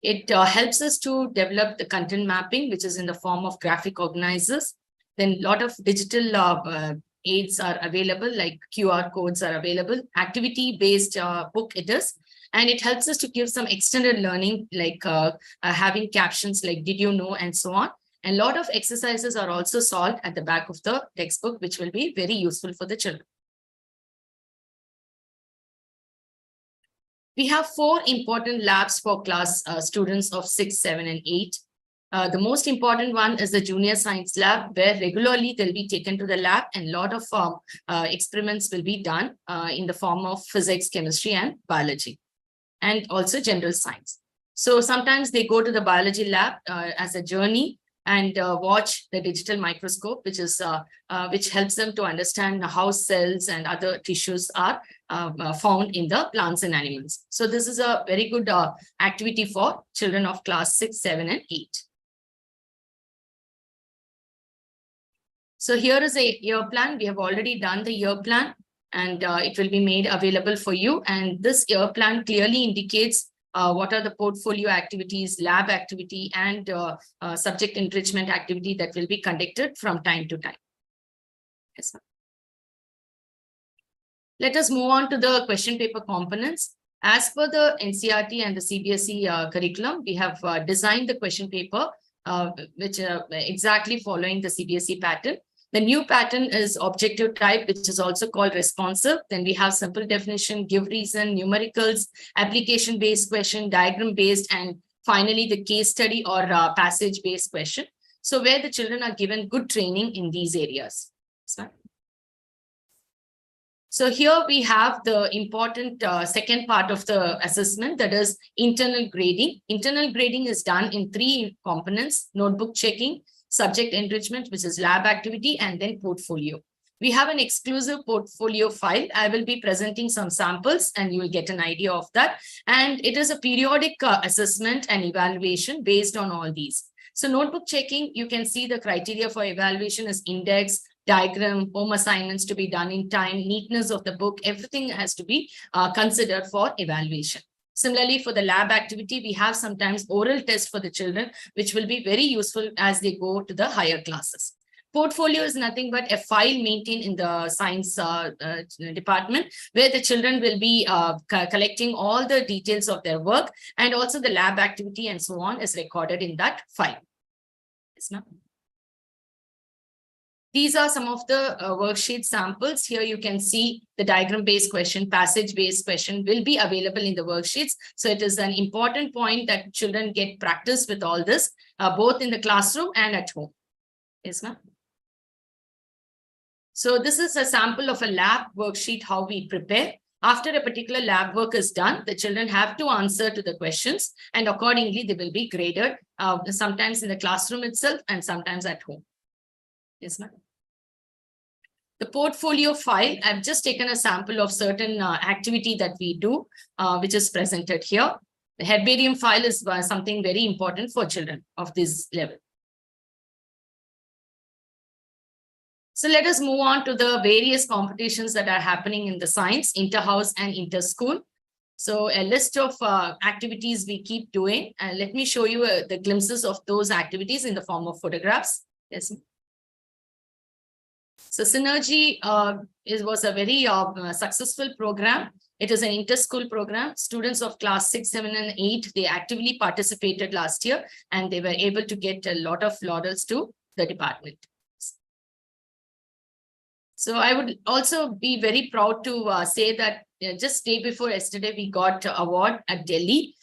It helps us to develop the content mapping, which is in the form of graphic organizers. Then a lot of digital aids are available, like QR codes are available. Activity-based book it is. And it helps us to give some extended learning, like having captions like, did you know, and so on. And a lot of exercises are also solved at the back of the textbook, which will be very useful for the children. We have 4 important labs for class students of 6, 7, and 8. The most important one is the junior science lab, where regularly they'll be taken to the lab and a lot of experiments will be done in the form of physics, chemistry, and biology, and also general science. So sometimes they go to the biology lab as a journey and watch the digital microscope, which helps them to understand how cells and other tissues are found in the plants and animals. So this is a very good activity for children of class 6, 7, and 8. So here is a year plan. We have already done the year plan, and it will be made available for you. And this year plan clearly indicates what are the portfolio activities, lab activity, and subject enrichment activity that will be conducted from time to time. Yes, sir. Let us move on to the question paper components. As per the NCERT and the CBSE curriculum, we have designed the question paper, which exactly following the CBSE pattern. The new pattern is objective type, which is also called responsive. Then we have simple definition, give reason, numericals, application-based question, diagram-based, and finally the case study or passage-based question. So where the children are given good training in these areas. So here we have the important second part of the assessment, that is internal grading. Internal grading is done in 3 components: notebook checking, subject enrichment, which is lab activity, and then portfolio. We have an exclusive portfolio file. I will be presenting some samples and you will get an idea of that. And it is a periodic assessment and evaluation based on all these. So notebook checking, you can see the criteria for evaluation is index, diagram, home assignments to be done in time, neatness of the book, everything has to be considered for evaluation. Similarly, for the lab activity, we have sometimes oral tests for the children, which will be very useful as they go to the higher classes. Portfolio is nothing but a file maintained in the science department, where the children will be collecting all the details of their work, and also the lab activity and so on is recorded in that file. Yes, ma'am. These are some of the worksheet samples. Here you can see the diagram-based question, passage-based question will be available in the worksheets. So it is an important point that children get practice with all this, both in the classroom and at home. Yes, ma'am. So this is a sample of a lab worksheet, how we prepare. After a particular lab work is done, the children have to answer to the questions, and accordingly they will be graded, sometimes in the classroom itself and sometimes at home. Yes, ma'am. The portfolio file, I've just taken a sample of certain activity that we do, which is presented here. The herbarium file is something very important for children of this level. So let us move on to the various competitions that are happening in the science, inter-house and inter-school. So a list of activities we keep doing, and let me show you the glimpses of those activities in the form of photographs. Yes. So Synergy was a very successful program. It is an inter-school program. Students of class 6, 7, and 8, they actively participated last year, and they were able to get a lot of laurels to the department. So I would also be very proud to say that just day before yesterday, we got an award at Delhi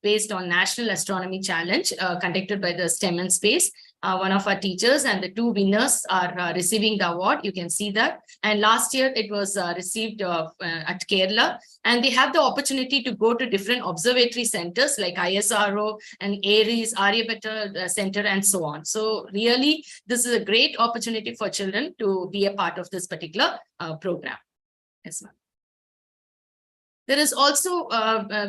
based on National Astronomy Challenge conducted by the STEM and Space. One of our teachers and the 2 winners are receiving the award. You can see that. And last year it was received at Kerala, and they have the opportunity to go to different observatory centers like ISRO and ARIES, Aryabhatta Center, and so on. So really, this is a great opportunity for children to be a part of this particular program. Yes, ma'am. There is also,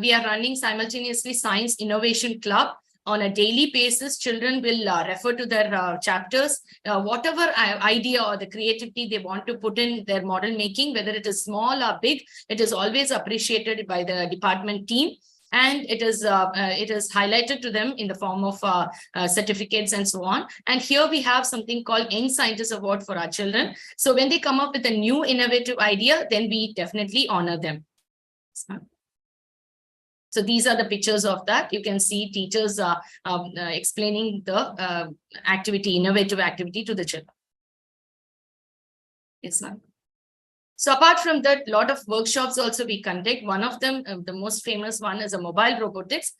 we are running simultaneously Science Innovation Club. On a daily basis, children will refer to their chapters, whatever idea or the creativity they want to put in their model making, whether it is small or big, it is always appreciated by the department team. And it is highlighted to them in the form of certificates and so on. And here we have something called Young Scientist Award for our children. So when they come up with a new innovative idea, then we definitely honor them. So these are the pictures of that. You can see teachers explaining the activity, innovative activity to the children. Yes, ma'am. So apart from that, a lot of workshops also we conduct. One of them, the most famous one, is a mobile robotics.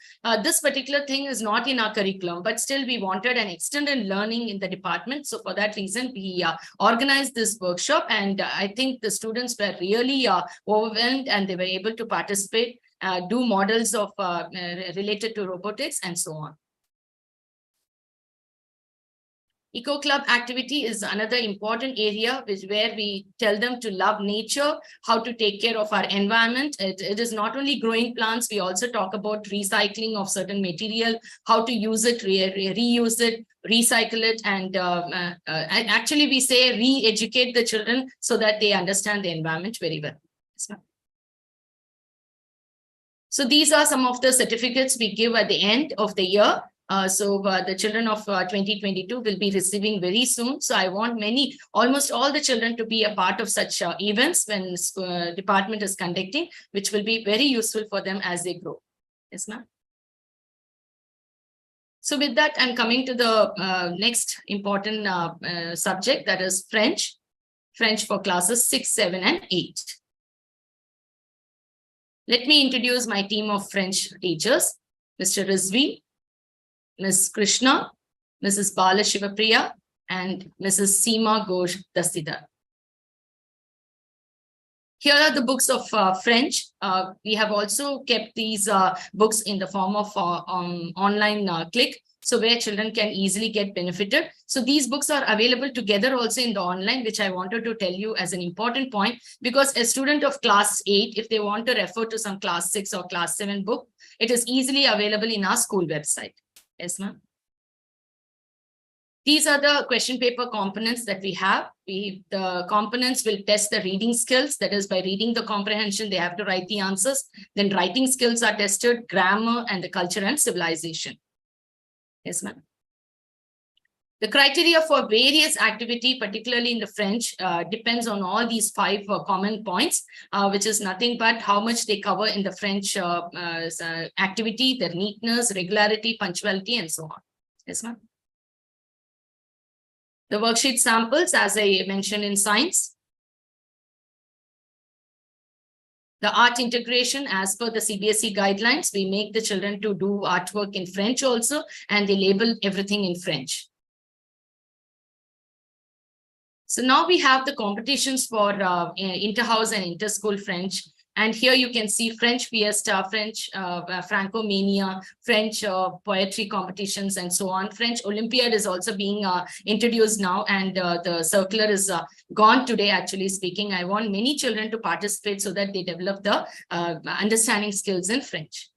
This particular thing is not in our curriculum, but still we wanted an extended learning in the department. So for that reason, we organized this workshop, and I think the students were really overwhelmed, and they were able to participate, do models of related to robotics and so on. Eco Club activity is another important area where we tell them to love nature, how to take care of our environment. It is not only growing plants, we also talk about recycling of certain material, how to use it, reuse it, recycle it, and actually we say re-educate the children so that they understand the environment very well. So these are some of the certificates we give at the end of the year. So the children of 2022 will be receiving very soon. So I want almost all the children to be a part of such events when department is conducting, which will be very useful for them as they grow. Yes, ma'am. So with that, I'm coming to the next important subject, that is French. French for classes 6, 7, and 8. Let me introduce my team of French teachers, Mr. Rizvi, Ms. Krishna, Mrs. Bala Shivapriya, and Mrs. Seema Ghosh Dastidar. Here are the books of French. We have also kept these books in the form of online click, so where children can easily get benefited. So these books are available together also in the online, which I wanted to tell you as an important point, because a student of class 8, if they want to refer to some class 6 or class 7 book, it is easily available in our school website. Yes, ma'am. These are the question paper components that we have. The components will test the reading skills. That is, by reading the comprehension, they have to write the answers. Then writing skills are tested, grammar, and the culture and civilization. Yes, ma'am. The criteria for various activity, particularly in the French, depends on all these 5 common points, which is nothing but how much they cover in the French activity, their neatness, regularity, punctuality, and so on. Yes, ma'am. The worksheet samples, as I mentioned in science. The art integration, as per the CBSE guidelines, we make the children to do artwork in French also, and they label everything in French. So now we have the competitions for inter-house and inter-school French. And here you can see French Fiesta, French Francomania, French poetry competitions, and so on. French Olympiad is also being introduced now, and the circular is gone today, actually speaking. I want many children to participate so that they develop the understanding skills in French.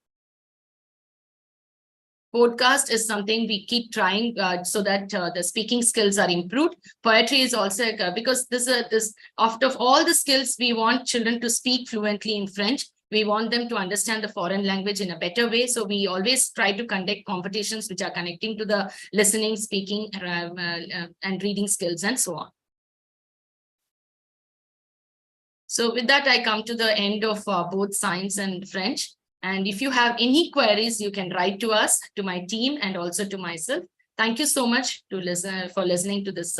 Podcast is something we keep trying so that the speaking skills are improved. Poetry is also because this after all the skills, we want children to speak fluently in French. We want them to understand the foreign language in a better way. So we always try to conduct competitions which are connecting to the listening, speaking, and reading skills and so on. So with that, I come to the end of both science and French. And if you have any queries, you can write to us, to my team, and also to myself. Thank you so much for listening to this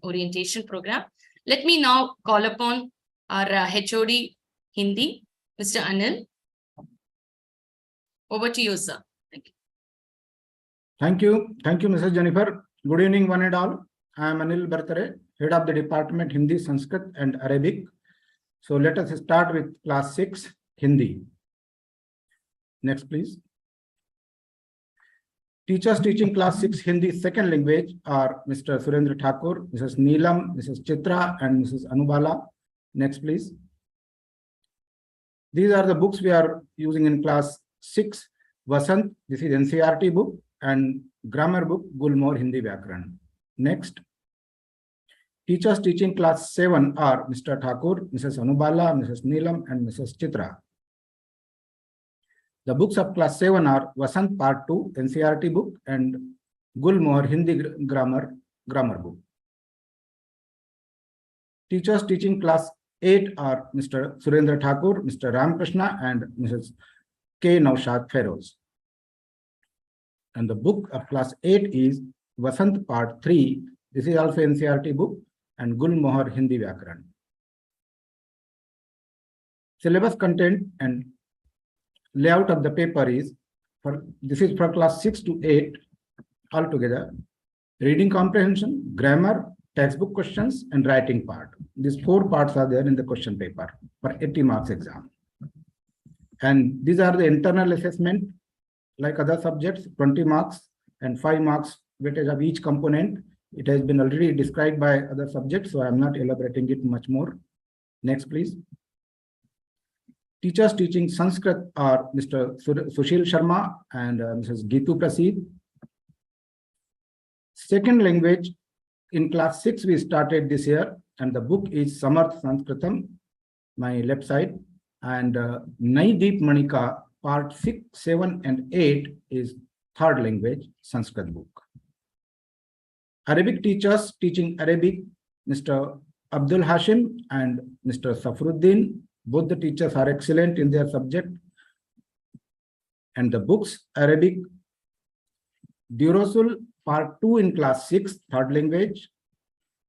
orientation program. Let me now call upon our HOD Hindi, Mr. Anil. Over to you, sir. Thank you. Thank you. Thank you, Mrs. Jennifer. Good evening, one and all. I am Anil Bartare, Head of the Department Hindi, Sanskrit and Arabic. So let us start with class 6, Hindi. Next, please. Teachers teaching class 6 Hindi second language are Mr. Surendra Thakur, Mrs. Neelam, Mrs. Chitra, and Mrs. Anubala. Next, please. These are the books we are using in class 6. Vasant, this is NCERT book, and grammar book, Gulmohar Hindi Vyakaran. Next. Teachers teaching class 7 are Mr. Thakur, Mrs. Anubala, Mrs. Neelam, and Mrs. Chitra. The books of class 7 are Vasant Part 2, NCERT book, and Gulmohar Hindi grammar book. Teachers teaching class 8 are Mr. Surendra Thakur, Mr. Ramakrishna, and Mrs. K. Naushad Feroz. And the book of class 8 is Vasant Part 3. This is also NCERT book, and Gulmohar Hindi Vyakaran. Syllabus content and layout of the paper is, this is for class 6 to 8 altogether. Reading comprehension, grammar, textbook questions, and writing part. These 4 parts are there in the question paper for 80 marks exam. And these are the internal assessment, like other subjects, 20 marks and 5 marks weightage of each component. It has been already described by other subjects, so I am not elaborating it much more. Next, please. Teachers teaching Sanskrit are Mr. Sushil Sharma and Mrs. Geetu Prasid. Second language in class 6 we started this year, and the book is Samarth Sanskritam, my left side, and Naideep Manika part 6, 7, and 8 is third language Sanskrit book. Arabic teachers teaching Arabic, Mr. Abdul Hashim and Mr. Safruddin. Both the teachers are excellent in their subject. And the books, Arabic, Durasul, part 2 in class 6, third language,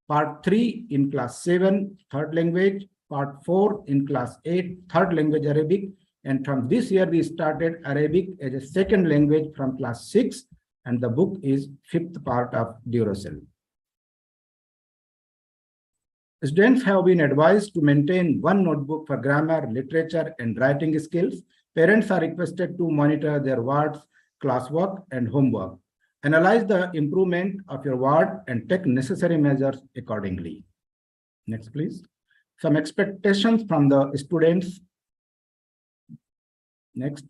part 3 in class 7, third language, part 4 in class 8, third language Arabic. And from this year, we started Arabic as a second language from class 6, and the book is 5th part of Durasul. Students have been advised to maintain one notebook for grammar, literature, and writing skills. Parents are requested to monitor their words, classwork, and homework. Analyze the improvement of your word and take necessary measures accordingly. Next, please. Some expectations from the students. Next.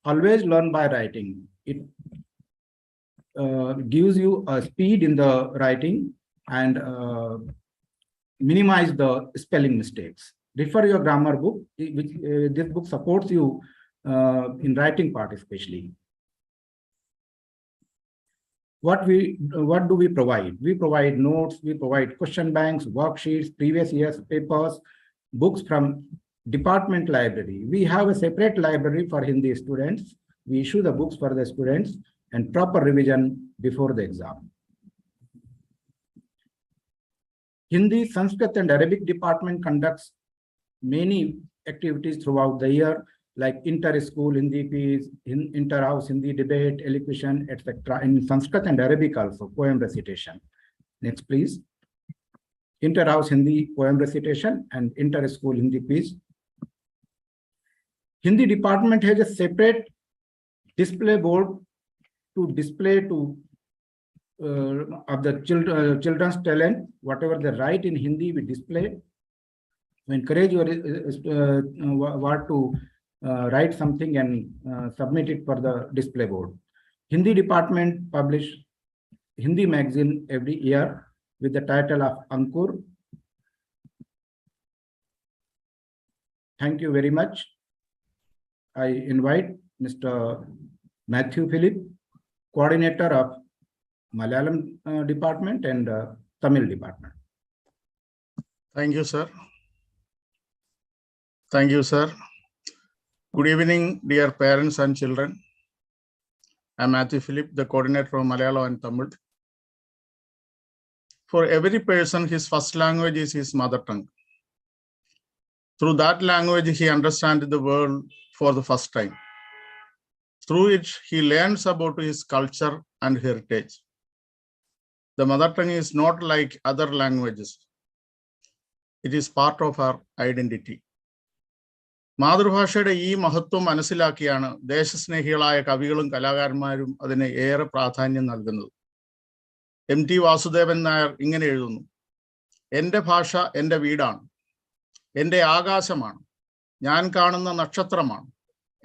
Always learn by writing. It gives you a speed in the writing and minimize the spelling mistakes. Refer your grammar book, which this book supports you in writing part especially. What do we provide? We provide notes, we provide question banks, worksheets, previous year's papers, books from department library. We have a separate library for Hindi students. We issue the books for the students and proper revision before the exam. Hindi, Sanskrit, and Arabic department conducts many activities throughout the year, like inter-school Hindi quiz, inter-house Hindi debate, elocution, etc. In Sanskrit and Arabic also, poem recitation. Next, please. Inter-house Hindi poem recitation and inter-school Hindi quiz. Hindi department has a separate display board to display to of the children's talent. Whatever they write in Hindi, we display. We encourage your word to write something and submit it for the display board. Hindi department publish Hindi magazine every year with the title of Ankur. Thank you very much. I invite Mr. Matthew Philip, coordinator of Malayalam department and Tamil department. Thank you, sir. Thank you, sir. Good evening, dear parents and children. I'm Matthew Philip, the coordinator of Malayalam and Tamil. For every person, his first language is his mother tongue. Through that language, he understands the world for the first time. Through it, he learns about his culture and heritage. The mother tongue is not like other languages. It is part of our identity. മാതൃഭാഷയുടെ ഈ മഹത്വം മനസ്സിലാക്കിയാണ് ദേശസ്നേഹികളായ കവികളും കലാകാരന്മാരും അതിന് ഏറെ പ്രാധാന്യം നൽകുന്നത്. MT Vasudevan Nair ഇങ്ങനെ എഴുതുന്നു: എൻ്റെ ഭാഷ എൻ്റെ വീടാണ്, എൻ്റെ ആകാശമാണ്, ഞാൻ കാണുന്ന നക്ഷത്രമാണ്,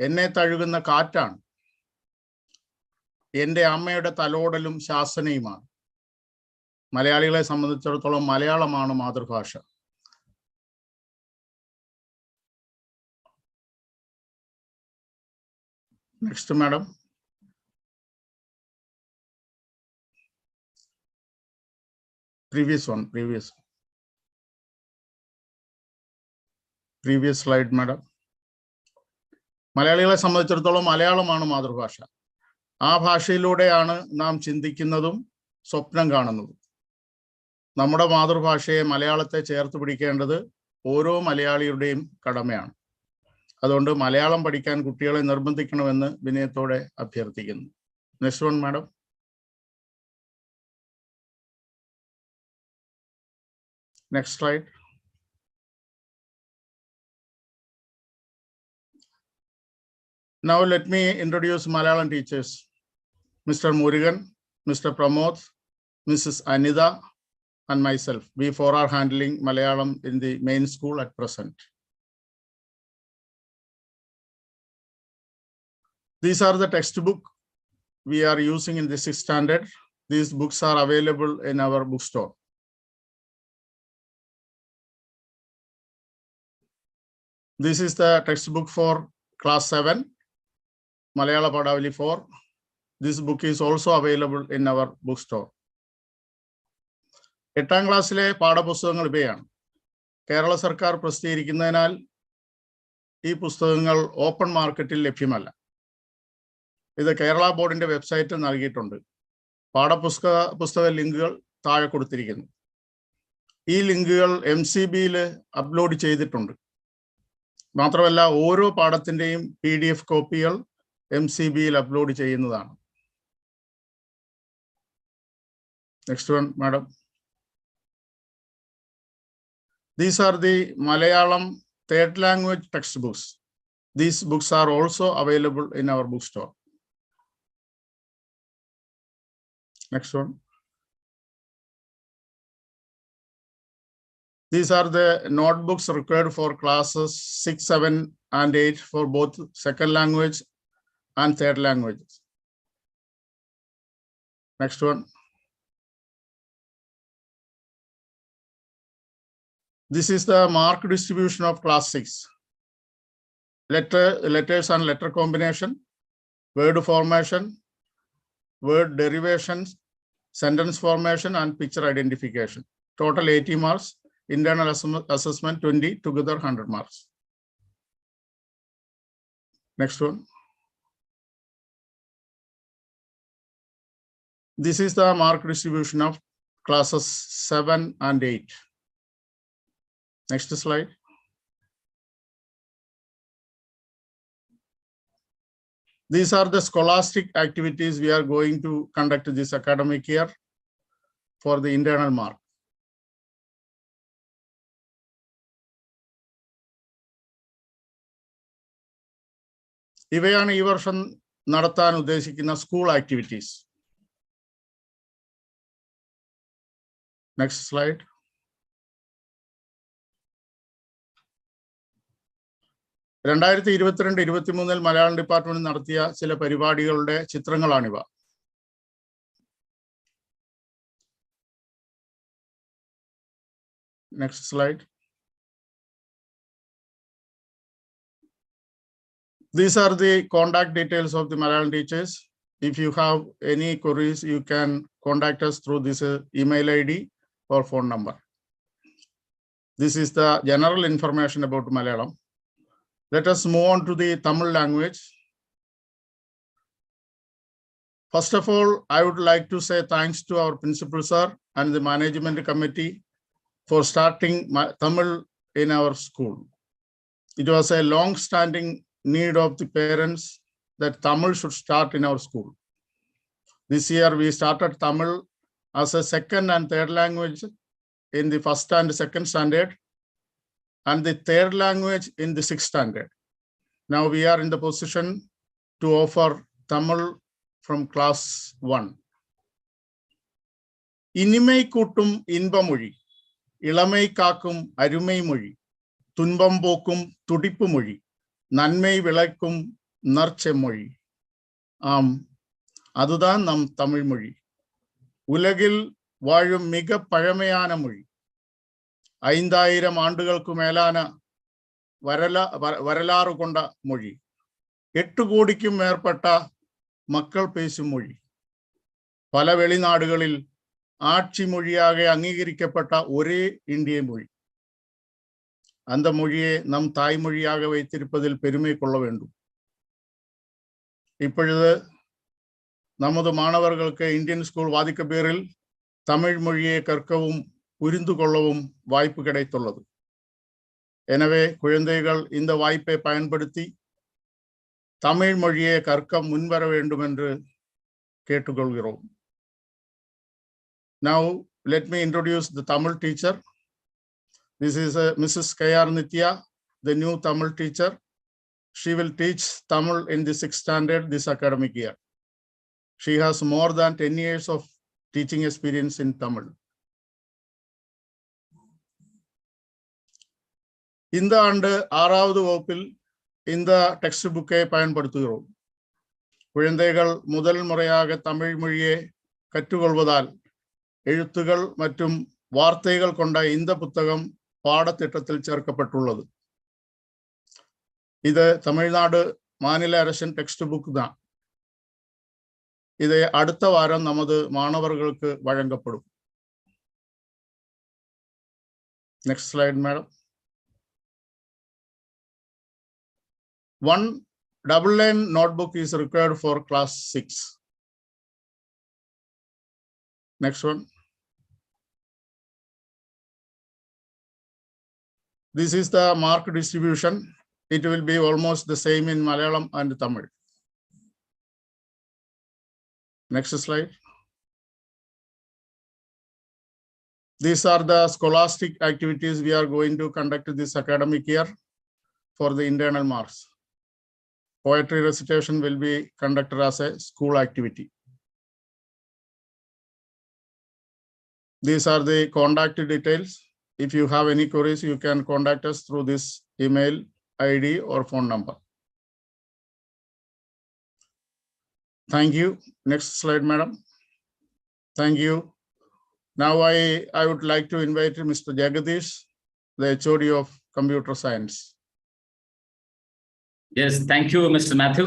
എന്നെ തഴുകുന്ന കാറ്റാണ്, എൻ്റെ അമ്മയുടെ തലോടലും ശാസനയുമാണ്. മലയാളികളെ സംബന്ധിച്ചിടത്തോളം മലയാളമാണ് മാതൃഭാഷ. Next, madam. Previous slide, madam. മലയാളികളെ സംബന്ധിച്ചിടത്തോളം മലയാളമാണ് മാതൃഭാഷ. ആ ഭാഷയിലൂടെയാണ് നാം ചിന്തിക്കുന്നതും സ്വപ്നം കാണുന്നതും. നമ്മുടെ മാതൃഭാഷയെ മലയാളത്തെ ചേർത്ത് പിടിക്കേണ്ടത് ഓരോ മലയാളിയുടെയും കടമയാണ്. അതുകൊണ്ട് മലയാളം പഠിക്കാൻ കുട്ടികളെ നിർബന്ധിക്കണമെന്ന് വിനയത്തോടെ അഭ്യർത്ഥിക്കുന്നു. Next one, madam. Next slide. Now let me introduce Malayalam teachers. Mr. Murugan, Mr. Pramod, Mrs. Anida, and myself. We four are handling Malayalam in the main school at present. These are the textbook we are using in the 6th standard. These books are available in our bookstore. This is the textbook for class 7, Malayala Padavali 4. This book is also available in our bookstore. 8ാം ക്ലാസ്സിലെ പാഠപുസ്തകങ്ങൾ ഇവയാണ്. കേരള സർക്കാർ പ്രസിദ്ധീകരിക്കുന്നതിനാൽ ഈ പുസ്തകങ്ങൾ open മാർക്കറ്റിൽ ലഭ്യമല്ല. ഇത് കേരള ബോർഡിന്റെ വെബ്സൈറ്റിൽ നൽകിയിട്ടുണ്ട്. പുസ്തക ലിങ്കുകൾ താഴെ കൊടുത്തിരിക്കുന്നു. ഈ ലിങ്കുകൾ MCBയിൽ അപ്ലോഡ് ചെയ്തിട്ടുണ്ട്. മാത്രമല്ല ഓരോ പാഠത്തിന്റെയും PDF കോപ്പികൾ MCBയിൽ അപ്ലോഡ് ചെയ്യുന്നതാണ്. Next one, madam. These are the Malayalam third language textbooks. These books are also available in our bookstore. Next one. These are the notebooks required for classes 6, 7, and 8 for both second language and third languages. Next one. This is the mark distribution of class 6. Letters and letter combination, word formation, word derivations, sentence formation, and picture identification. Total 80 marks. Internal assessment 20, together 100 marks. Next one. This is the mark distribution of classes 7 and 8. Next slide. These are the scholastic activities we are going to conduct this academic year for the internal mark. ഇവയാണ് ഈ വർഷം നടത്താൻ ഉദ്ദേശിക്കുന്ന school activities. Next slide. രണ്ടായിരത്തി 22-23 Malayalam department നടത്തിയ ചില പരിപാടികളുടെ ചിത്രങ്ങളാണിവ. Next slide. These are the contact details of the Malayalam teachers. If you have any queries, you can contact us through this email ID or phone number. This is the general information about Malayalam. Let us move on to the Tamil language. First of all, I would like to say thanks to our principal sir and the management committee for starting Tamil in our school. It was a long-standing need of the parents that Tamil should start in our school. This year, we started Tamil as a second and third language in the first and second standard, and the third language in the sixth standard. Now we are in the position to offer Tamil from class 1. Inimai kuttum inbamuri, ilamai kakum arumai muri, tunbam bokum tudipu muri, nanmai vilaikum narche muri. அதுதான் நம் தமிழ் மொழி. உலகில் வாழும் மிக பழமையான மொழி. 5000 ஆண்டுகளுக்கு மேலான வரலாறு கொண்ட மொழி. 8 கோடிக்கும் மேற்பட்ட மக்கள் பேசும் மொழி. பல வெளிநாடுகளில் ஆட்சி மொழியாக அங்கீகரிக்கப்பட்ட ஒரே இந்திய மொழி. அந்த மொழியை நம் தாய்மொழியாக வைத்திருப்பதில் பெருமை கொள்ள வேண்டும். இப்பொழுது நமது மாணவர்களுக்கு இந்தியன் ஸ்கூல் வாதிக்கப்பேரில் தமிழ் மொழியை கற்கவும் புரிந்து கொள்ளவும் வாய்ப்பு கிடைத்துள்ளது. எனவே குழந்தைகள் இந்த வாய்ப்பை பயன்படுத்தி தமிழ் மொழியை கற்க முன்வர வேண்டும் என்று கேட்டுக்கொள்கிறோம். Now let me introduce the Tamil teacher. This is Mrs. K.R. Nitya, the new Tamil teacher. She will teach Tamil in the 6th standard this academic year. She has more than 10 years of teaching experience in Tamil. இந்த ஆண்டு 6வது வகுப்பில் இந்த text புக்கை பயன்படுத்துகிறோம். குழந்தைகள் முதல் முறையாக தமிழ் மொழியை கற்றுக்கொள்வதால் எழுத்துகள் மற்றும் வார்த்தைகள் கொண்ட இந்த புத்தகம் பாடத்திட்டத்தில் சேர்க்கப்பட்டுள்ளது. இது தமிழ்நாடு மாநில அரசின் டெக்ஸ்ட் புக் தான். இதை அடுத்த வாரம் நமது மாணவர்களுக்கு வழங்கப்படும். Next slide, madam. One double-line notebook is required for class 6. Next one. This is the mark distribution. It will be almost the same in Malayalam and Tamil. Next slide. These are the scholastic activities we are going to conduct this academic year for the internal marks. Poetry recitation will be conducted as a school activity. These are the contact details. If you have any queries, you can contact us through this email ID or phone number. Thank you. Next slide, madam. Thank you. Now I would like to invite Mr. Jagadish, the HOD of Computer Science. Yes, thank you, Mr. Matthew.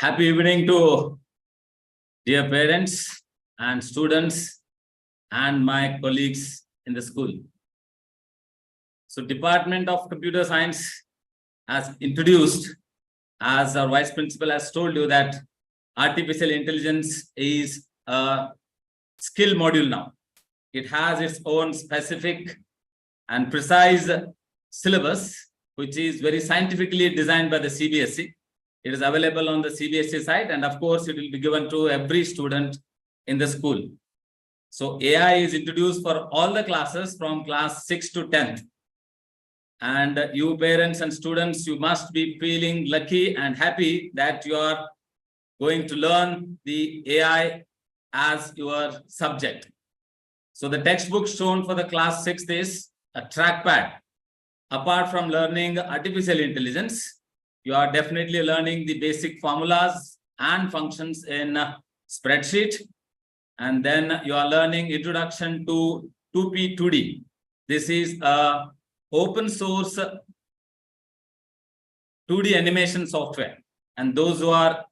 Happy evening to dear parents and students and my colleagues in the school. So Department of Computer Science has introduced, as our vice principal has told you, that artificial intelligence is a skill module now. It has its own specific and precise syllabus, which is very scientifically designed by the CBSE. It is available on the CBSE site, and of course, it will be given to every student in the school. So AI is introduced for all the classes from class 6 to 10th. And you parents and students, you must be feeling lucky and happy that you are going to learn the AI as your subject. So the textbook shown for the class 6th is a trackpad. Apart from learning artificial intelligence, you are definitely learning the basic formulas and functions in spreadsheet. And then you are learning Introduction to 2P 2D. This is a open source 2D animation software. And those who are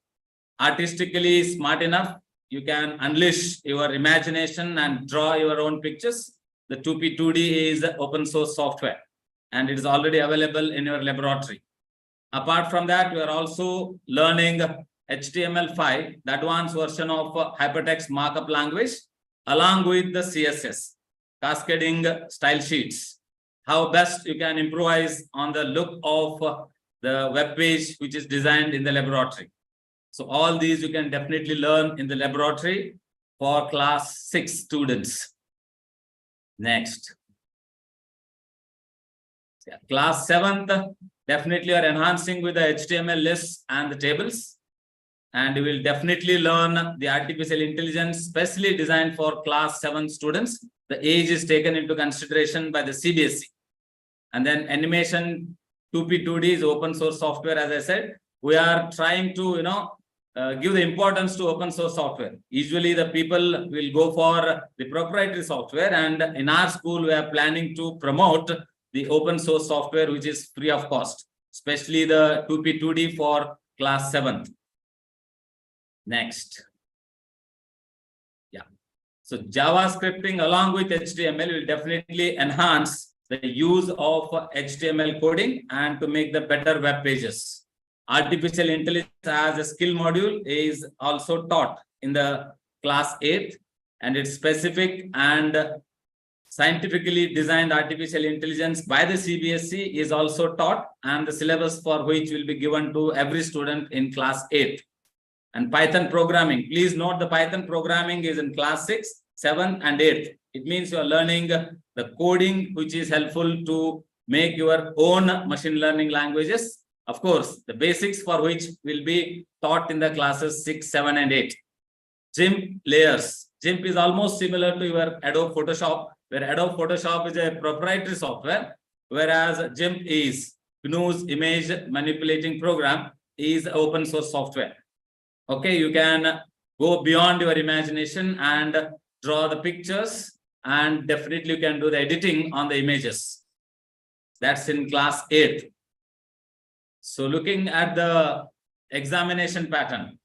artistically smart enough, you can unleash your imagination and draw your own pictures. The 2P 2D is open source software, and it is already available in your laboratory. Apart from that, we are also learning HTML5, the advanced version of hypertext markup language, along with the CSS, cascading style sheets. How best you can improvise on the look of the web page which is designed in the laboratory. So all these you can definitely learn in the laboratory for class 6 students. Next. Yeah, class 7th, definitely are enhancing with the HTML lists and the tables. And you will definitely learn the artificial intelligence specially designed for class 7 students. The age is taken into consideration by the CBSE. And then animation 2P 2D is open source software. As I said, we are trying to, give the importance to open source software. Usually the people will go for the proprietary software, and in our school, we are planning to promote the open source software, which is free of cost, especially the 2P 2D for class 7th. Next. Yeah. So JavaScripting along with HTML will definitely enhance the use of HTML coding and to make the better web pages. Artificial intelligence as a skill module is also taught in the class 8, and it's specific and scientifically designed artificial intelligence by the CBSE is also taught, and the syllabus for which will be given to every student in class 8. And Python programming, please note the Python programming is in class 6, 7 and 8. It means you are learning the coding which is helpful to make your own machine learning languages. Of course, the basics for which will be taught in the classes 6, 7 and 8. GIMP layers. GIMP is almost similar to your Adobe Photoshop, where Adobe Photoshop is a proprietary software, whereas GIMP is GNU's image manipulating program is open source software. Okay, you can go beyond your imagination and draw the pictures, and definitely you can do the editing on the images. That's in class 8. So looking at the examination pattern.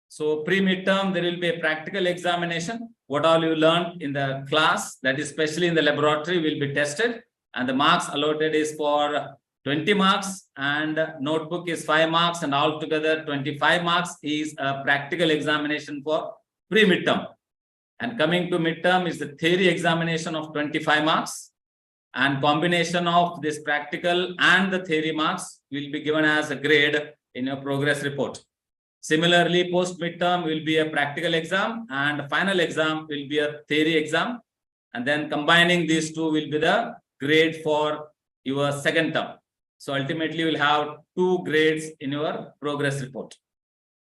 So pre-midterm, there will be a practical examination. What all you learned in the class, that is especially in the laboratory, will be tested. And the marks allotted is for 20 marks, and notebook is 5 marks, and altogether 25 marks is a practical examination for pre-midterm. And coming to midterm is the theory examination of 25 marks. And combination of this practical and the theory marks will be given as a grade in your progress report. Similarly, post-midterm will be a practical exam, and final exam will be a theory exam. And then combining these two will be the grade for your second term. So ultimately, you will have 2 grades in your progress report.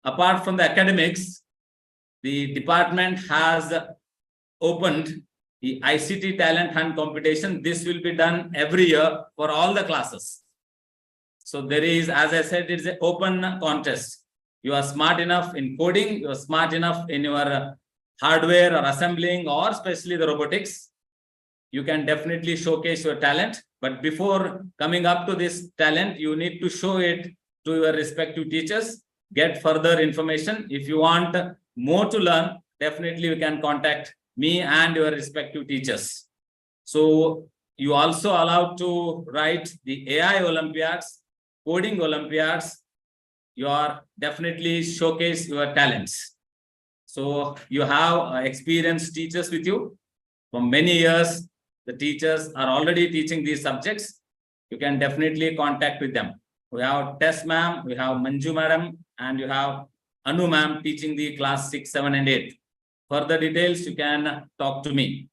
Apart from the academics, the department has opened the ICT talent hunt competition. This will be done every year for all the classes. So there is, as I said, it's an open contest. You are smart enough in coding, you are smart enough in your hardware or assembling, or especially the robotics. You can definitely showcase your talent. But before coming up to this talent, you need to show it to your respective teachers, get further information. If you want more to learn, definitely you can contact me and your respective teachers. So you also allowed to write the AI Olympiads, coding Olympiads. You are definitely showcase your talents. So you have experienced teachers with you for many years. The teachers are already teaching these subjects. You can definitely contact with them. We have Tess ma'am, we have Manju madam, and you have Anu ma'am teaching the class 6, 7 and 8. Further details, you can talk to me.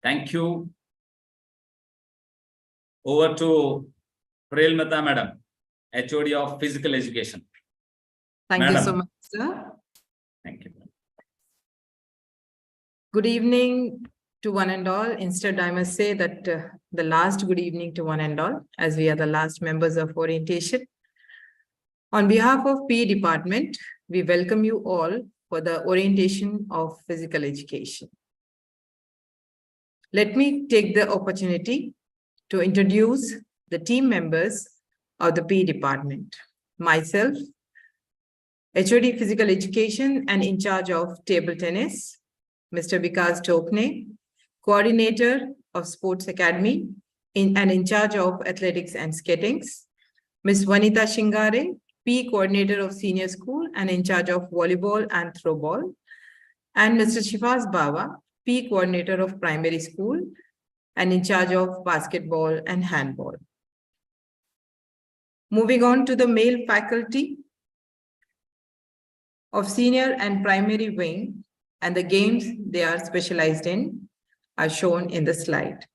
Thank you. Over to Prel Mehta madam, HOD of Physical Education. Thank you so much, sir. Thank you. Good evening to one and all. Instead, I must say that the last good evening to one and all, as we are the last members of orientation. On behalf of PE department, we welcome you all for the orientation of physical education. Let me take the opportunity to introduce the team members of the PE department. Myself, HOD Physical Education and in charge of table tennis, Mr. Vikas Tokne, Coordinator of Sports Academy and in charge of athletics and skatings, Ms. Vanita Shingare, PE Coordinator of Senior School and in charge of volleyball and throwball, and Mr. Shifaz Bawa, PE Coordinator of Primary School and in charge of basketball and handball. Moving on to the male faculty of senior and primary wing and the games they are specialized in are shown in the slide.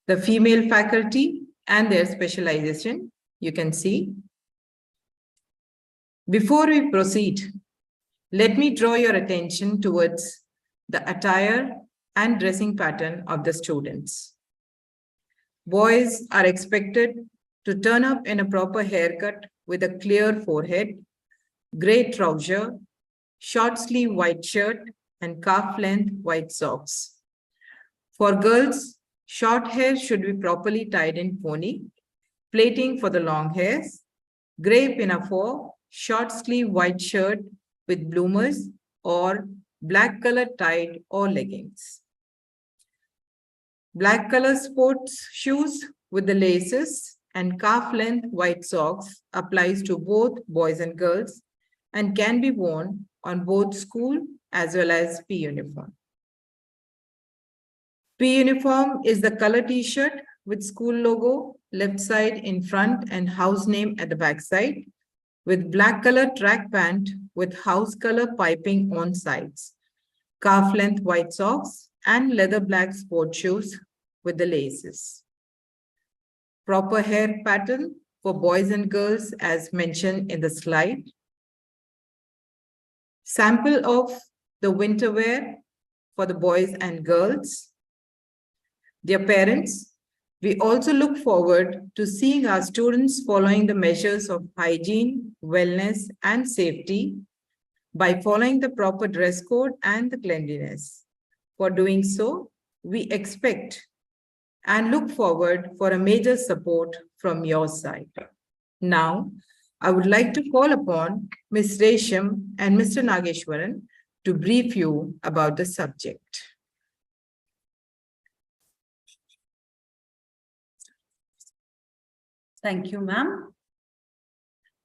The female faculty and their specialization, you can see. Before we proceed, let me draw your attention towards the attire and dressing pattern of the students. Boys are expected to turn up in a proper haircut with a clear forehead, gray trouser, short sleeve white shirt, and calf length white socks. For girls, short hair should be properly tied in pony, plaiting for the long hairs, gray pinafore, short sleeve white shirt with bloomers or black color tied or leggings. Black color sports shoes with the laces and calf length white socks applies to both boys and girls and can be worn on both school as well as PE uniform. PE uniform is the color t-shirt with school logo left side in front and house name at the back side, with black color track pant with house color piping on sides, calf length white socks and leather black sport shoes with the laces. Proper hair pattern for boys and girls as mentioned in the slide. Sample of the winter wear for the boys and girls. Dear parents, we also look forward to seeing our students following the measures of hygiene, wellness, and safety by following the proper dress code and the cleanliness. For doing so, we expect and look forward for a major support from your side. Now, I would like to call upon Ms. Resham and Mr. Nageshwaran to brief you about the subject. Thank you, ma'am.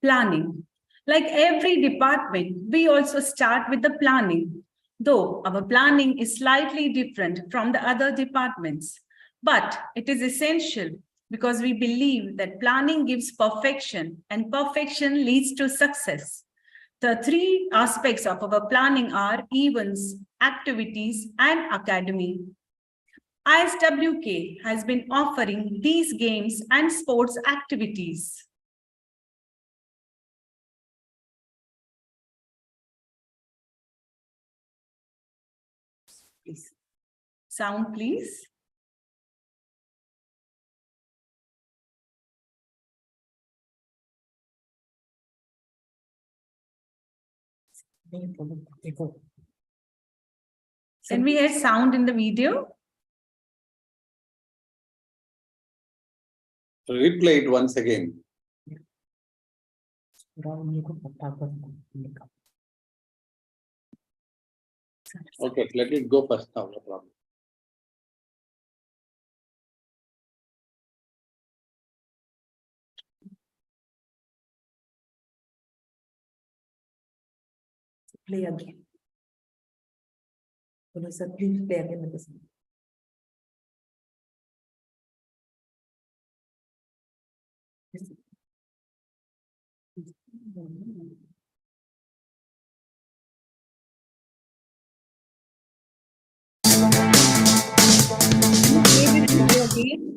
Planning. Like every department, we also start with the planning, though our planning is slightly different from the other departments. But it is essential because we believe that planning gives perfection and perfection leads to success. The three aspects of our planning are events, activities, and academy. ISWK has been offering these games and sports activities. Please. Sound, please. Can we hear sound in the video? Replay it once again. Okay, let it go first now, no problem. Play again. Sir, please play again with the sound.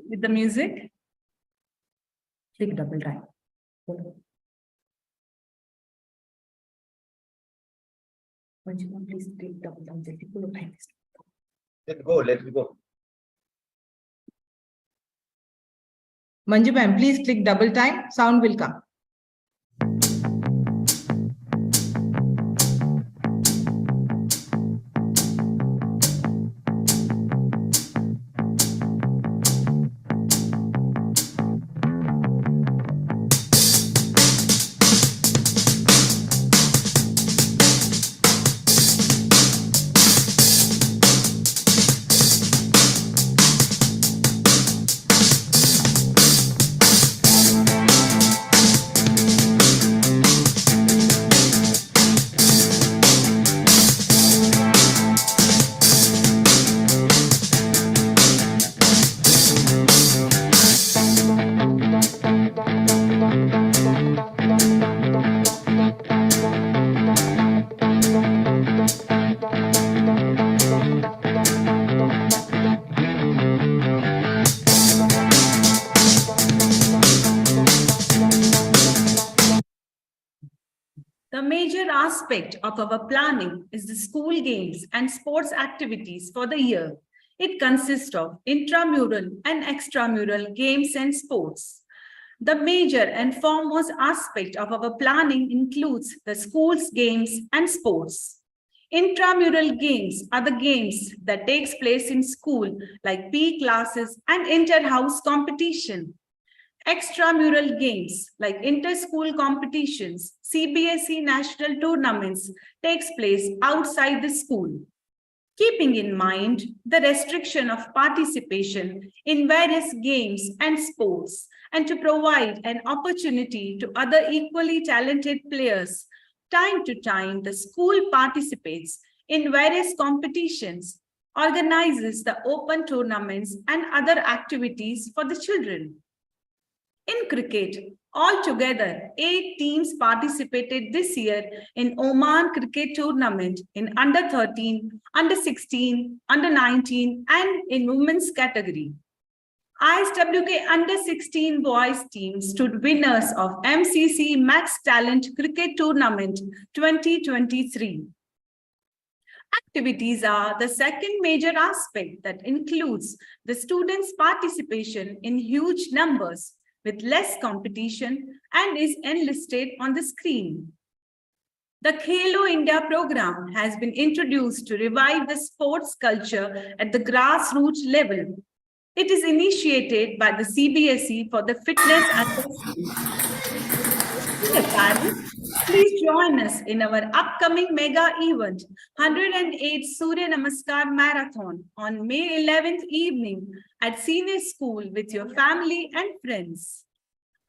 With the music, click double time. Please click double time. Let go, let it go. Manju ma'am, please click double time, sound will come. major aspect of our planning is the school games and sports activities for the year. It consists of intramural and extramural games and sports. The major and foremost aspect of our planning includes the school's games and sports. Intramural games are the games that takes place in school, like PE classes and inter-house competition. Extramural games like inter-school competitions, CBSE national tournaments takes place outside the school. Keeping in mind the restriction of participation in various games and sports, and to provide an opportunity to other equally talented players, time to time the school participates in various competitions, organizes the open tournaments and other activities for the children. In cricket, altogether, 8 teams participated this year in Oman cricket tournament in under 13, under 16, under 19, and in women's category. ISWK under 16 boys team stood winners of MCC Max Talent Cricket Tournament 2023. Activities are the second major aspect that includes the students' participation in huge numbers with less competition and is enlisted on the screen. The Khelo India program has been introduced to revive the sports culture at the grassroots level. It is initiated by the CBSE for the fitness assessment. Dear parents, please join us in our upcoming mega event, 108 Surya Namaskar Marathon on May 11th evening at Senior School with your family and friends.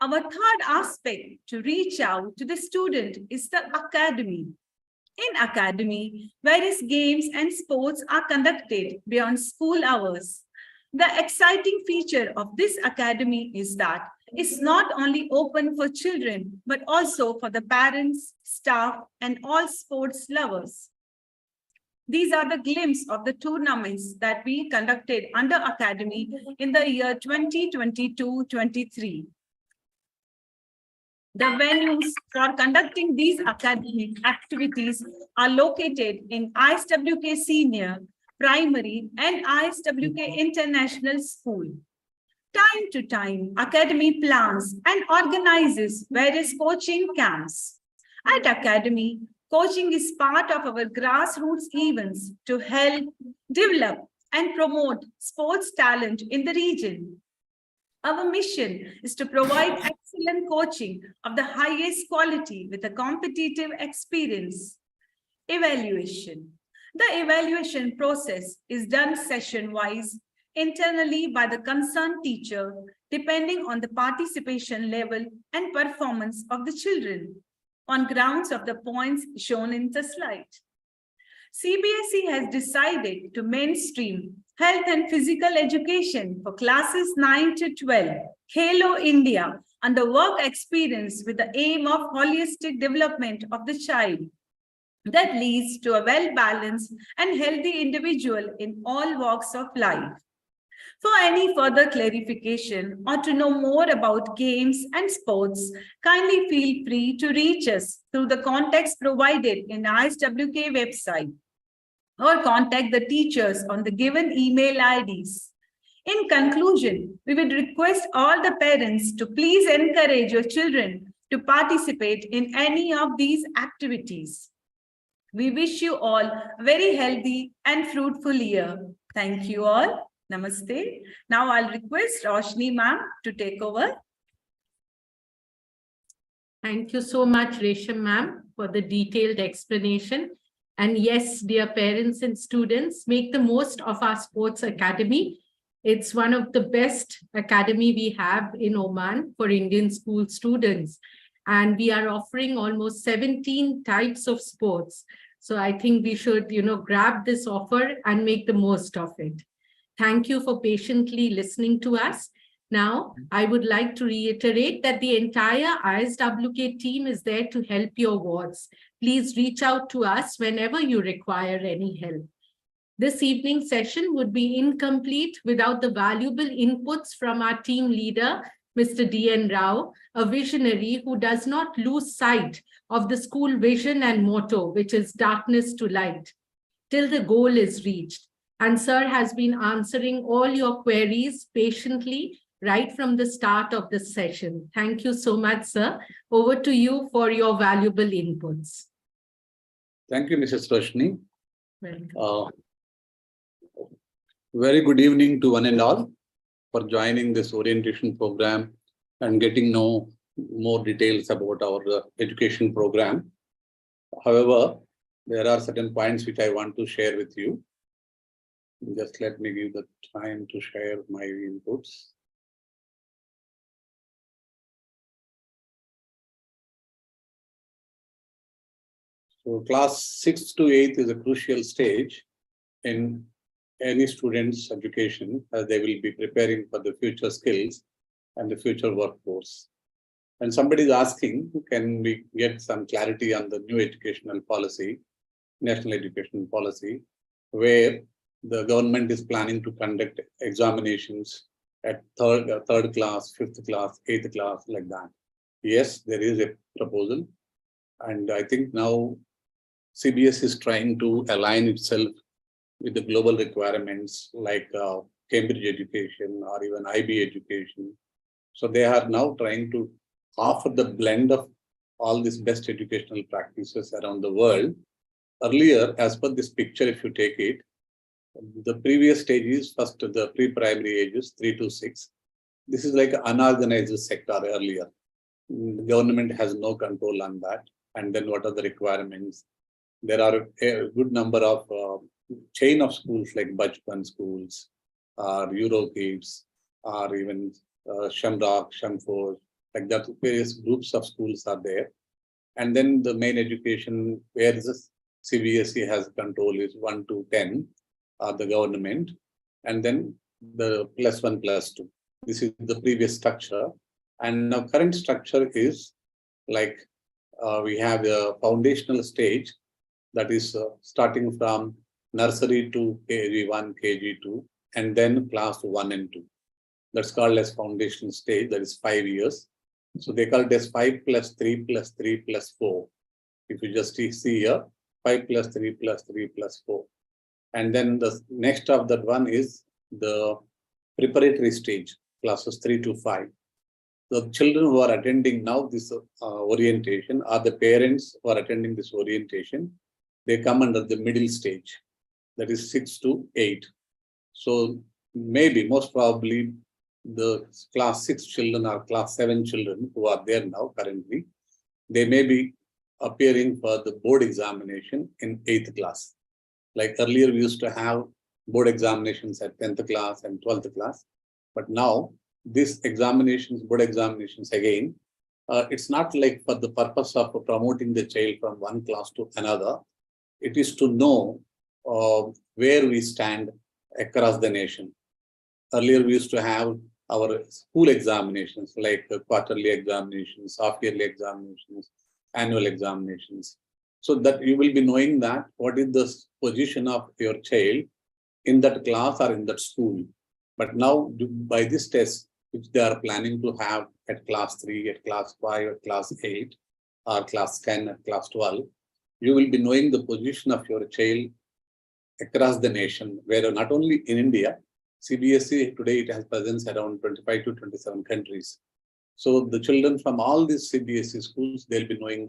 Our third aspect to reach out to the student is the academy. In academy, various games and sports are conducted beyond school hours. The exciting feature of this academy is that it's not only open for children, but also for the parents, staff, and all sports lovers. These are the glimpse of the tournaments that we conducted under Academy in the year 2022-23. The venues for conducting these academic activities are located in ISWK Senior, Primary, and ISWK International School. Time to time, Academy plans and organizes various coaching camps. At Academy, coaching is part of our grassroots events to help develop and promote sports talent in the region. Our mission is to provide excellent coaching of the highest quality with a competitive experience. Evaluation. The evaluation process is done session-wise internally by the concerned teacher, depending on the participation level and performance of the children, on grounds of the points shown in the slide. CBSE has decided to mainstream health and physical education for classes 9 to 12, Khelo India, under work experience with the aim of holistic development of the child that leads to a well-balanced and healthy individual in all walks of life. For any further clarification or to know more about games and sports, kindly feel free to reach us through the contacts provided in ISWK website or contact the teachers on the given email IDs. In conclusion, we would request all the parents to please encourage your children to participate in any of these activities. We wish you all a very healthy and fruitful year. Thank you all. Namaste. Now I'll request Roshni ma'am to take over. Thank you so much, Resham ma'am, for the detailed explanation. And yes, dear parents and students, make the most of our sports academy. It's one of the best academy we have in Oman for Indian school students. And we are offering almost 17 types of sports. So I think we should, grab this offer and make the most of it. Thank you for patiently listening to us. Now, I would like to reiterate that the entire ISWK team is there to help your wards. Please reach out to us whenever you require any help. This evening's session would be incomplete without the valuable inputs from our team leader, Mr. D.N. Rao, a visionary who does not lose sight of the school vision and motto, which is darkness to light, till the goal is reached. And sir has been answering all your queries patiently right from the start of the session. Thank you so much, sir. Over to you for your valuable inputs. Thank you, Mrs. Roshni. Welcome. Very good evening to one and all for joining this orientation program and getting know more details about our education program. However, there are certain points which I want to share with you. Just let me give the time to share my inputs. So class 6 to 8 is a crucial stage in any student's education, as they will be preparing for the future skills and the future workforce. And somebody is asking, can we get some clarity on the new educational policy, national education policy, where the government is planning to conduct examinations at third class, fifth class, eighth class, like that. Yes, there is a proposal. And I think now CBS is trying to align itself with the global requirements like Cambridge education or even IB education. So they are now trying to offer the blend of all these best educational practices around the world. Earlier, as per this picture, if you take it, the previous stage is first the pre-primary ages, 3 to 6. This is like an unorganized sector earlier. The government has no control on that. And then what are the requirements? There are a good number of chain of schools like Bachpan schools, or Eurokids, or even Shamrock, Shamford, like that. Various groups of schools are there. And then the main education, where the CBSE has control, is 1 to 10, the government, and then the +1, +2. This is the previous structure. And now current structure is like we have a foundational stage that is starting from nursery to KG1, KG2, and then class 1 and 2. That's called as foundation stage, that is 5 years. So they call it as 5 + 3 + 3 + 4. If you just see here, 5 + 3 + 3 + 4. And then the next of that one is the preparatory stage, classes 3 to 5. The children who are attending now this orientation, or the parents who are attending this orientation, they come under the middle stage, that is 6 to 8. So maybe, most probably, the class 6 children or class 7 children who are there now currently, they may be appearing for the board examination in 8th class. Like earlier, we used to have board examinations at 10th class and 12th class. But now, these examinations, board examinations again, it's not like for the purpose of promoting the child from one class to another. It is to know where we stand across the nation. Earlier, we used to have our school examinations, like quarterly examinations, half-yearly examinations, annual examinations. So that you will be knowing that what is the position of your child in that class or in that school. But now, by this test, which they are planning to have at class 3, at class 5, at class 8, or class 10, at class 12, you will be knowing the position of your child across the nation, where not only in India, CBSE today it has presence around 25 to 27 countries. So the children from all these CBSE schools, they'll be knowing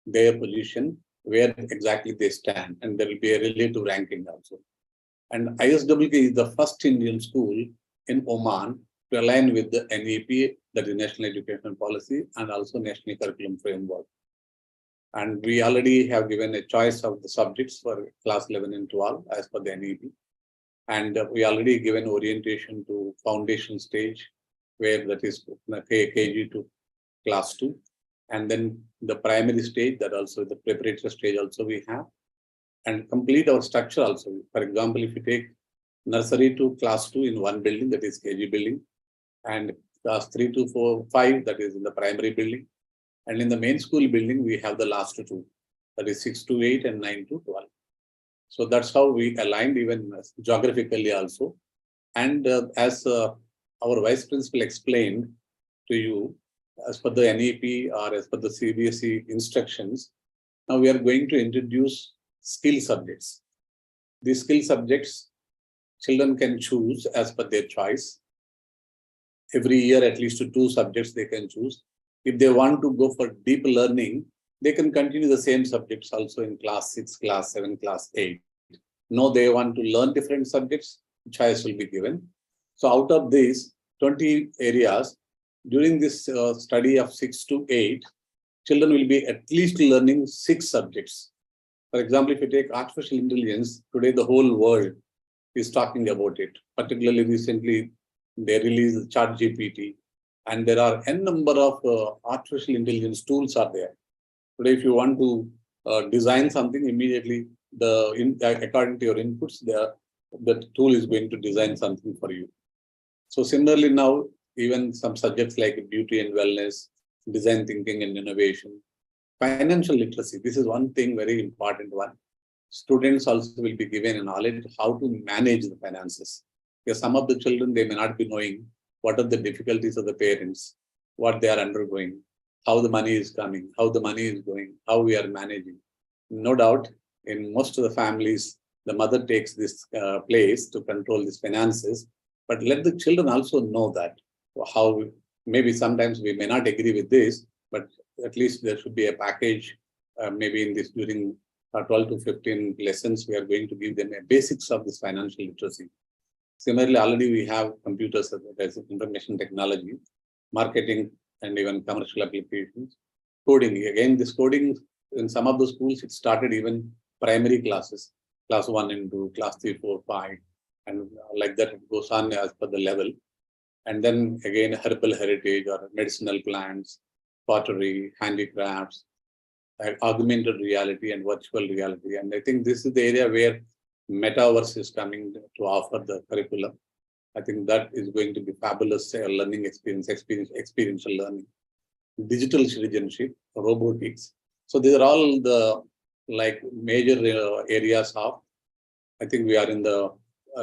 their position, where exactly they stand, and there will be a relative ranking also. And ISWK is the first Indian school in Oman to align with the NEP, that is National Education Policy, and also National Curriculum Framework. And we already have given a choice of the subjects for class 11 and 12 as per the NEP. And we already given orientation to foundation stage, where that is KG to class 2. And then the primary stage, that also the preparatory stage also we have. And complete our structure also. For example, if you take nursery to class 2 in one building, that is KG building, and class 3 to 4, 5, that is in the primary building. And in the main school building, we have the last two, that is 6 to 8 and 9 to 12. So that's how we aligned even geographically also. And as our vice principal explained, to you as per the NEP or as per the CBSE instructions. Now we are going to introduce skill subjects. These skill subjects, children can choose as per their choice. Every year, at least 2 subjects they can choose. If they want to go for deep learning, they can continue the same subjects also in class 6, class 7, class 8. No, they want to learn different subjects, choice will be given. So out of these 20 areas, during this study of 6 to 8, children will be at least learning 6 subjects. For example, if you take artificial intelligence, today the whole world is talking about it. Particularly recently, they released ChatGPT, and there are n number of artificial intelligence tools are there. Today, if you want to design something, immediately according to your inputs, the tool is going to design something for you. So similarly, now even some subjects like beauty and wellness, design thinking and innovation, financial literacy. This is one thing very important one. Students also will be given a knowledge how to manage the finances. Because some of the children, they may not be knowing what are the difficulties of the parents, what they are undergoing, how the money is coming, how the money is going, how we are managing. No doubt, in most of the families, the mother takes this place to control these finances, but let the children also know that how maybe sometimes we may not agree with this, but at least there should be a package, maybe in this during 12 to 15 lessons, we are going to give them a basics of this financial literacy. Similarly, already we have computers as information technology, marketing, and even commercial applications. Coding, again, this coding in some of the schools, it started even primary classes, class 1 and 2, class 3, 4, 5, and like that it goes on as per the level. And then again, herbal heritage or medicinal plants, pottery, handicrafts, augmented reality and virtual reality. And I think this is the area where metaverse is coming to offer the curriculum. I think that is going to be fabulous learning experiential learning, digital citizenship, robotics. So these are all the major areas of, I think we are in the,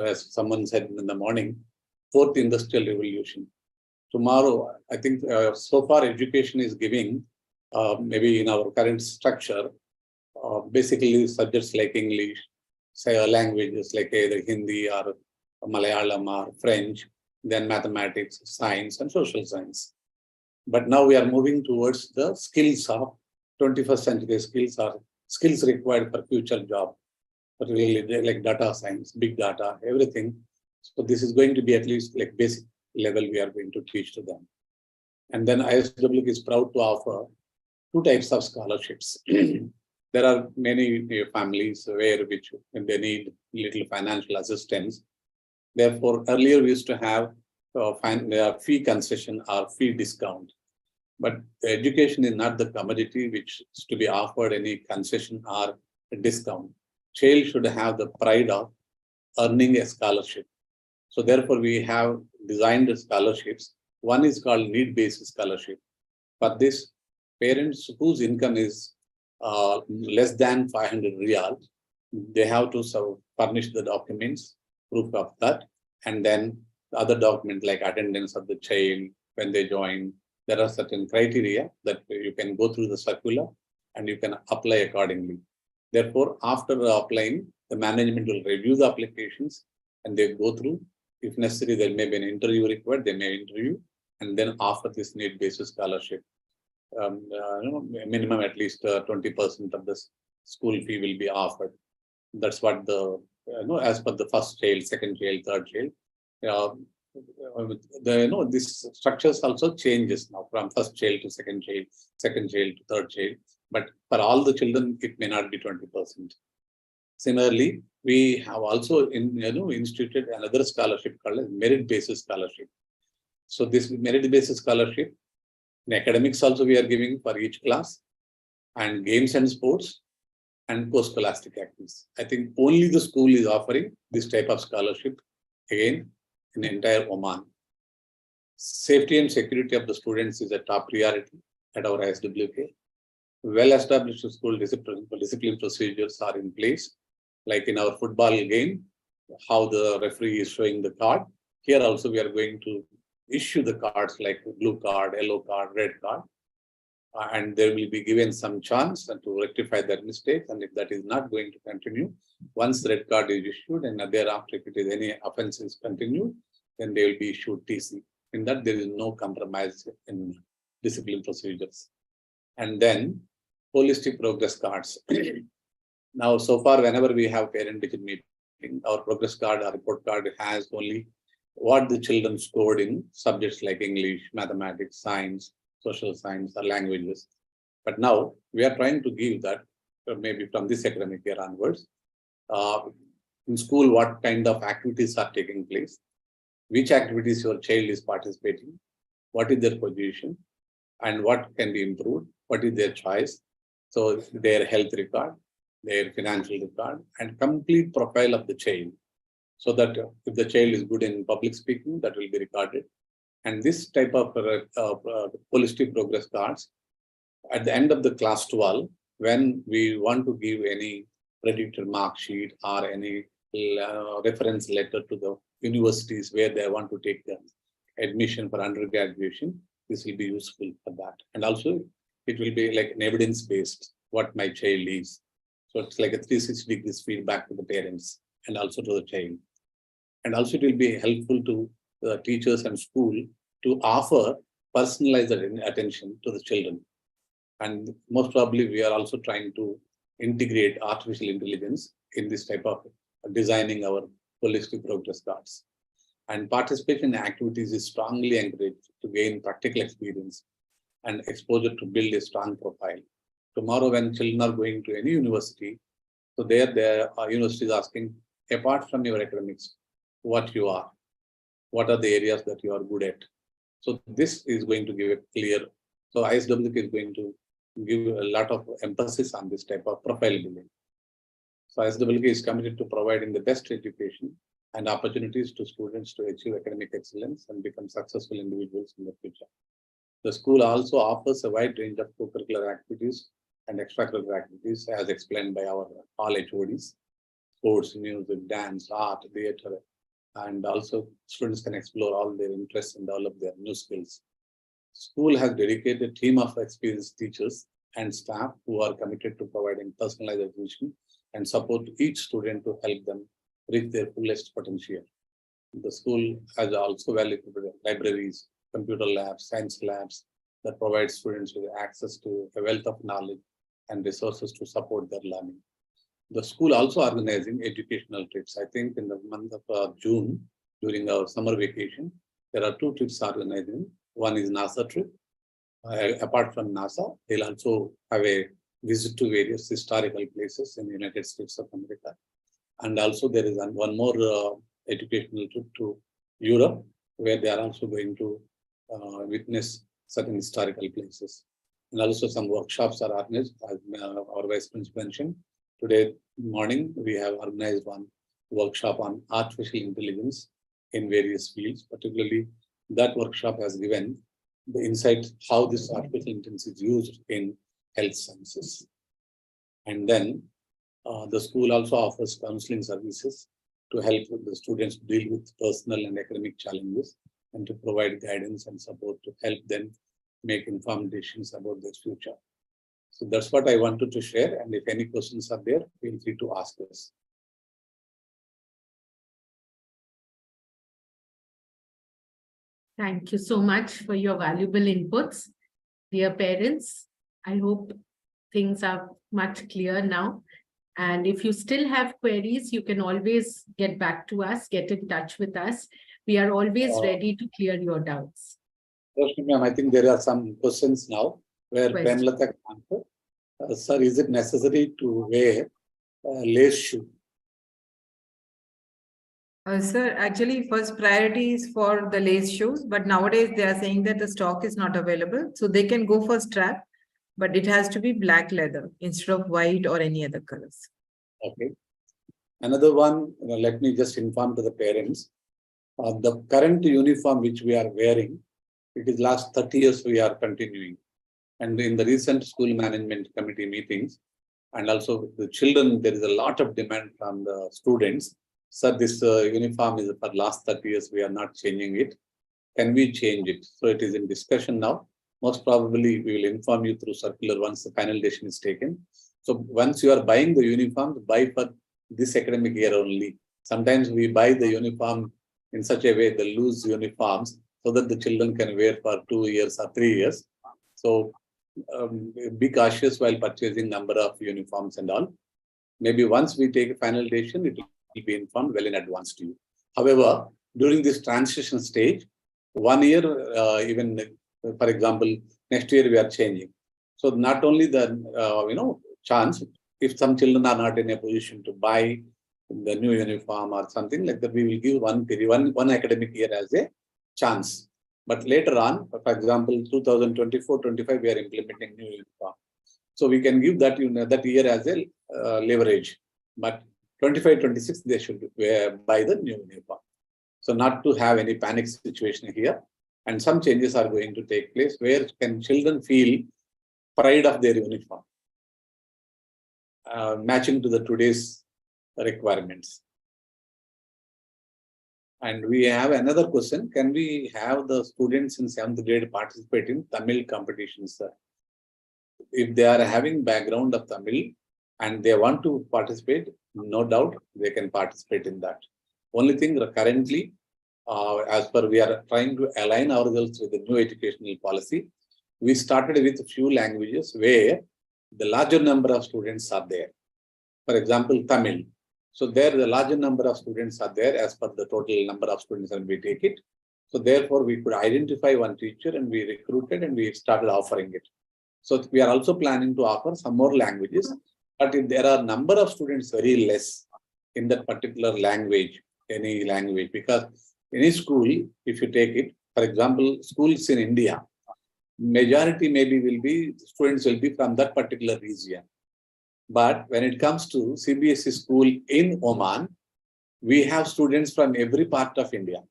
as someone said in the morning, 4th industrial revolution. Tomorrow, I think so far education is giving, maybe in our current structure, basically subjects like English, say languages like either Hindi or Malayalam or French, then mathematics, science, and social science. But now we are moving towards the skills of 21st century skills, or skills required for future job, particularly like data science, big data, everything. So this is going to be at least like basic level we are going to teach to them. And then ISWK is proud to offer 2 types of scholarships. There are many families where they need little financial assistance. Therefore, earlier we used to have fee concession or fee discount. But education is not the commodity which is to be offered any concession or a discount. Child should have the pride of earning a scholarship. So therefore, we have designed the scholarships. One is called need-based scholarship. For this, parents whose income is less than 500 riyal, they have to furnish the documents, proof of that, and then the other document like attendance of the child when they join. There are certain criteria that you can go through the circular and you can apply accordingly. Therefore, after applying, the management will review the applications and they go through. If necessary, there may be an interview required, they may interview and then offer this need-based scholarship. Minimum at least 20% of the school fee will be offered. That's what the, as per the first child, second child, third child. This structures also changes now from first child to second child to third child. But for all the children, it may not be 20%. Similarly, we have also instituted another scholarship called merit-based scholarship. So this merit-based scholarship, in academics also we are giving for each class, and games and sports, and post-scholastic activities. I think only the school is offering this type of scholarship, again, in entire Oman. Safety and security of the students is a top priority at our ISWK. Well-established school discipline procedures are in place. Like in our football game, how the referee is showing the card. Here also we are going to issue the cards like blue card, yellow card, red card. And they will be given some chance to rectify that mistake. And if that is not going to continue, once the red card is issued and thereafter if it is any offense is continued, then they will be issued TC. In that there is no compromise in discipline procedures. And then holistic progress cards. Now, so far, whenever we have parent-teacher meeting, our progress card, our report card has only what the children scored in subjects like English, mathematics, science, social science, or languages. But now we are trying to give that maybe from this academic year onwards. In school, what kind of activities are taking place, which activities your child is participating, what is their position, and what can be improved, what is their choice. So their health record, their financial record, and complete profile of the child. So that if the child is good in public speaking, that will be recorded. And this type of holistic progress cards, at the end of the class 12, when we want to give any predicted mark sheet or any reference letter to the universities where they want to take the admission for undergraduation, this will be useful for that. And also, it will be like an evidence-based, what my child is. So it's like a 360 degrees feedback to the parents and also to the child. And also it will be helpful to the teachers and school to offer personalized attention to the children. And most probably we are also trying to integrate artificial intelligence in this type of designing our holistic progress cards. And participation in activities is strongly encouraged to gain practical experience and exposure to build a strong profile. Tomorrow when children are going to any university, so there are universities asking, apart from your academics, what you are, what are the areas that you are good at. So this is going to give a clear, so ISWK is going to give a lot of emphasis on this type of profile building. So ISWK is committed to providing the best education and opportunities to students to achieve academic excellence and become successful individuals in the future. The school also offers a wide range of co-curricular activities and extracurricular activities as explained by our all HODs, sports, music, dance, art, theatre, and also students can explore all their interests and develop their new skills. School has dedicated team of experienced teachers and staff who are committed to providing personalized education and support each student to help them reach their fullest potential. The school has also valuable libraries, computer labs, science labs that provide students with access to a wealth of knowledge and resources to support their learning. The school also organizing educational trips. I think in the month of June, during our summer vacation, there are 2 trips organizing. One is NASA trip. Apart from NASA, they'll also have a visit to various historical places in the United States of America. And also there is one more educational trip to Europe, where they are also going to witness certain historical places. And also some workshops are organized, as our Vice Principal mentioned. Today morning, we have organized one workshop on artificial intelligence in various fields. Particularly, that workshop has given the insight how this artificial intelligence is used in health sciences. And then the school also offers counseling services to help the students deal with personal and academic challenges and to provide guidance and support to help them make informed decisions about their future. So that's what I wanted to share. And if any questions are there, feel free to ask us. Thank you so much for your valuable inputs. Dear parents, I hope things are much clearer now. And if you still have queries, you can always get back to us, get in touch with us. We are always ready to clear your doubts. Ma'am, I think there are some questions now where Premlata can answer. Sir, is it necessary to wear lace shoe? Sir, actually, first priority is for the lace shoes, but nowadays they are saying that the stock is not available. So they can go for strap, but it has to be black leather instead of white or any other colors. Okay. Another one, let me just inform to the parents. The current uniform which we are wearing, it is last 30 years we are continuing. And in the recent school management committee meetings, and also the children, there is a lot of demand from the students. Sir, this uniform is for last 30 years, we are not changing it. can we change it? So it is in discussion now. Most probably we will inform you through circular once the final decision is taken. So once you are buying the uniform, buy for this academic year only. Sometimes we buy the uniform in such a way, the loose uniforms, so that the children can wear for 2 years or 3 years. So be cautious while purchasing number of uniforms and all. Maybe once we take a final decision, it will be informed well in advance to you. However, during this transition stage, 1 year, even for example, next year we are changing. So not only the chance, if some children are not in a position to buy the new uniform or something like that, we will give one academic year as a chance. But later on, for example, 2024-25, we are implementing new uniform. So we can give that year as a leverage. But 25-26, they should buy the new uniform. So not to have any panic situation here. And some changes are going to take place where can children feel pride of their uniform, matching to the today's requirements. And we have another question. Can we have the students in 7th grade participate in Tamil competitions, sir? If they are having background of Tamil and they want to participate, no doubt they can participate in that. Only thing currently, as per we are trying to align ourselves with the new educational policy, we started with a few languages where the larger number of students are there. For example, Tamil. So there the larger number of students are there as per the total number of students and we take it. So therefore we could identify one teacher and we recruited and we started offering it. So we are also planning to offer some more languages, but if there are number of students very less in that particular language, any language, because any school, if you take it, for example, schools in India, majority maybe students will be from that particular region. But when it comes to CBSE school in Oman, we have students from every part of India.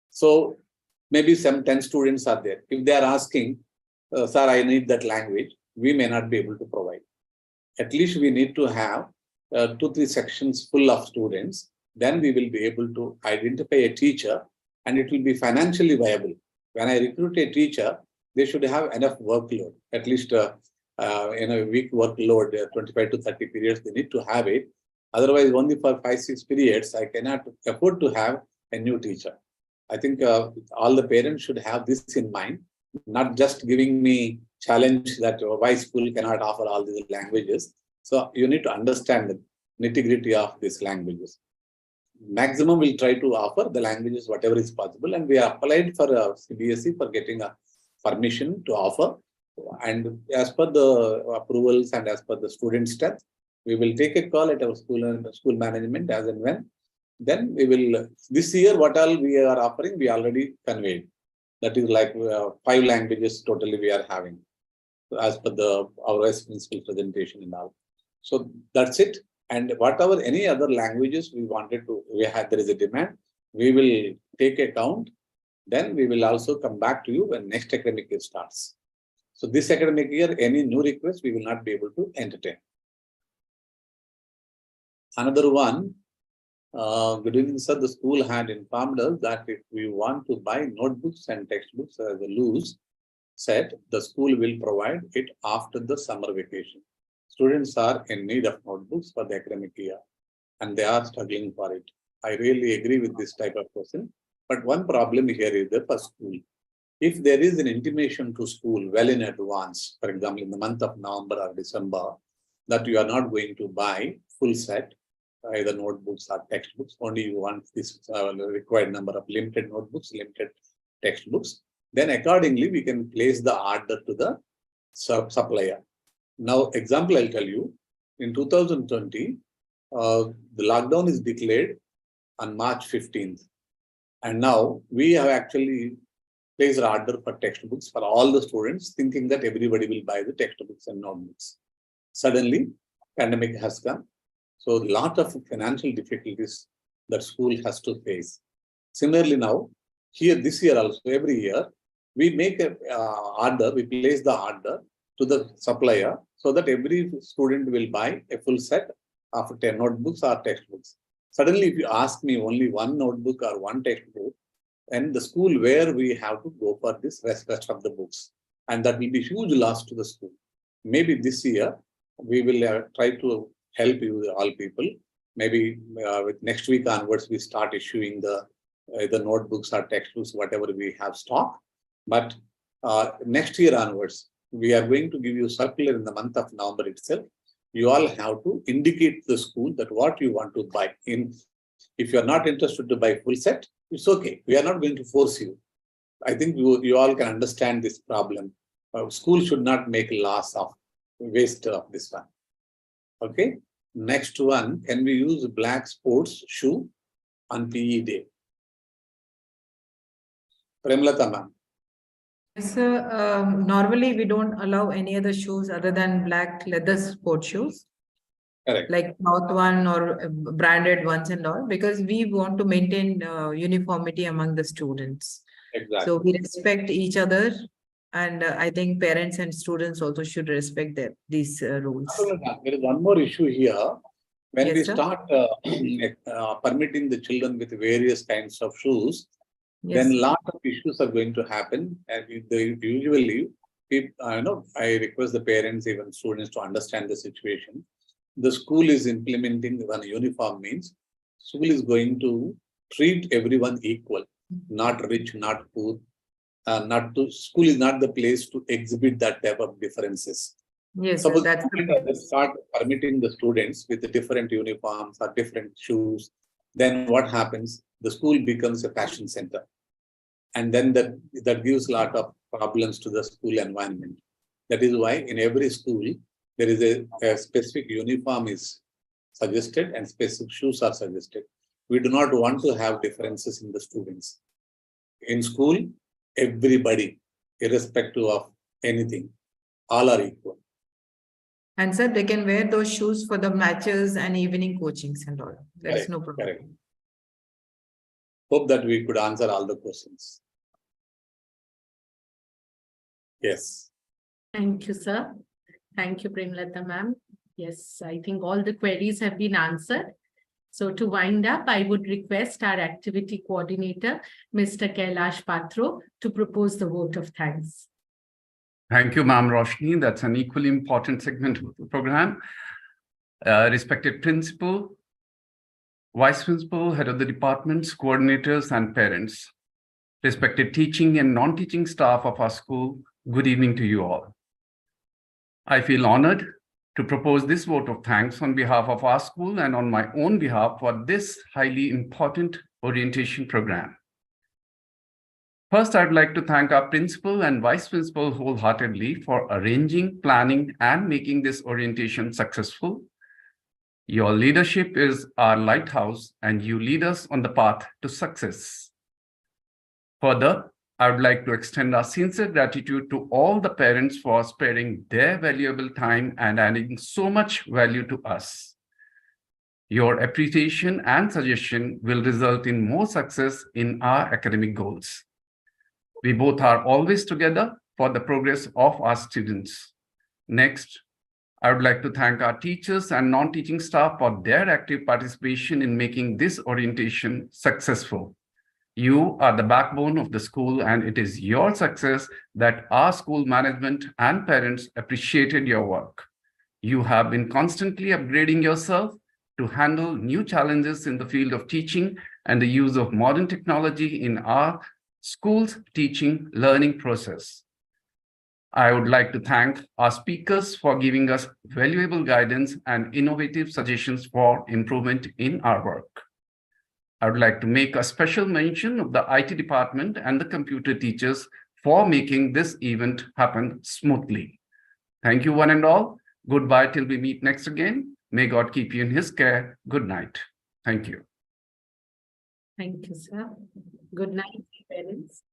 So maybe some 10 students are there. If they are asking, sir, I need that language, we may not be able to provide. At least we need to have 2-3 sections full of students. Then we will be able to identify a teacher and it will be financially viable. When I recruit a teacher, they should have enough workload, at least in a week workload, 25 to 30 periods, they need to have it. Otherwise, only for 5-6 periods, I cannot afford to have a new teacher. I think all the parents should have this in mind, not just giving me challenge that why school cannot offer all these languages. So you need to understand the nitty-gritty of these languages. Maximum we'll try to offer the languages, whatever is possible. And we are applied for CBSE for getting a permission to offer. And as per the approvals and as per the student strength, we will take a call at our school and school management as and when. Then we will, this year, what all we are offering, we already conveyed. That is like 5 languages totally we are having as per our vice principal presentation and all. So that's it. And whatever any other languages we wanted to, there is a demand, we will take account. Then we will also come back to you when next academic year starts. So this academic year, any new request, we will not be able to entertain. Another one, good evening, sir. The school had informed us that if we want to buy notebooks and textbooks as a loose set, the school will provide it after the summer vacation. Students are in need of notebooks for the academic year and they are struggling for it. I really agree with this type of question. But one problem here is the first school. If there is an intimation to school well in advance, for example, in the month of November or December, that you are not going to buy full set, either notebooks or textbooks, only you want this required number of limited notebooks, limited textbooks, then accordingly we can place the order to the supplier. Now, example I'll tell you, in 2020, the lockdown is declared on March 15th. And now we have actually placed an order for textbooks for all the students, thinking that everybody will buy the textbooks and notebooks. Suddenly, pandemic has come. So a lot of financial difficulties that school has to face. Similarly now, here this year also, every year, we make a order, we place the order to the supplier so that every student will buy a full set of 10 notebooks or textbooks. Suddenly, if you ask me only one notebook or one textbook, and the school where we have to go for this rest of the books. And that will be huge loss to the school. Maybe this year, we will try to help you all people. Maybe with next week onwards, we start issuing the notebooks or textbooks, whatever we have stock. But next year onwards, we are going to give you circular in the month of November itself. You all have to indicate to the school that what you want to buy. If you are not interested to buy full set, it's okay. We are not going to force you. I think you all can understand this problem. School should not make a loss of waste of this one. Okay. Next one, can we use black sports shoe on PE day? Premlata ma'am. So normally we don't allow any other shoes other than black leather sports shoes. Correct. Like South one or branded ones and all, because we want to maintain uniformity among the students. Exactly. So we respect each other, and I think parents and students also should respect these rules. There is one more issue here. When Yes, we sir. start permitting the children with various kinds of shoes, Yes. then a lot of issues are going to happen. And usually, I request the parents, even students, to understand the situation. The school is implementing one uniform means school is going to treat everyone equal, not rich, not poor. School is not the place to exhibit that type of differences. Yes, Suppose that's they start permitting the students with the different uniforms or different shoes, then what happens? The school becomes a fashion center. And then that gives a lot of problems to the school environment. That is why in every school, there is a specific uniform is suggested and specific shoes are suggested. We do not want to have differences in the students. In school, everybody, irrespective of anything, all are equal. And sir, they can wear those shoes for the matches and evening coachings and all. That's Correct, no problem. correct. Hope that we could answer all the questions. Yes. Thank you, sir. Thank you, Premlata ma'am. Yes, I think all the queries have been answered. So to wind up, I would request our activity coordinator, Mr. Kailash Patro, to propose the vote of thanks. Thank you, Ma'am Roshni. That's an equally important segment of the program. Respected principal, vice principal, head of the departments, coordinators, and parents, respected teaching and non-teaching staff of our school, good evening to you all. I feel honored to propose this vote of thanks on behalf of our school and on my own behalf for this highly important orientation program. First, I'd like to thank our principal and vice principal wholeheartedly for arranging, planning, and making this orientation successful. Your leadership is our lighthouse, and you lead us on the path to success. Further, I would like to extend our sincere gratitude to all the parents for sparing their valuable time and adding so much value to us. Your appreciation and suggestion will result in more success in our academic goals. We both are always together for the progress of our students. Next, I would like to thank our teachers and non-teaching staff for their active participation in making this orientation successful. You are the backbone of the school, and it is your success that our school management and parents appreciated your work. You have been constantly upgrading yourself to handle new challenges in the field of teaching and the use of modern technology in our school's teaching learning process. I would like to thank our speakers for giving us valuable guidance and innovative suggestions for improvement in our work. I would like to make a special mention of the IT department and the computer teachers for making this event happen smoothly. Thank you, one and all. Goodbye till we meet next again. May God keep you in his care. Good night. Thank you. Thank you, sir. Good night, parents.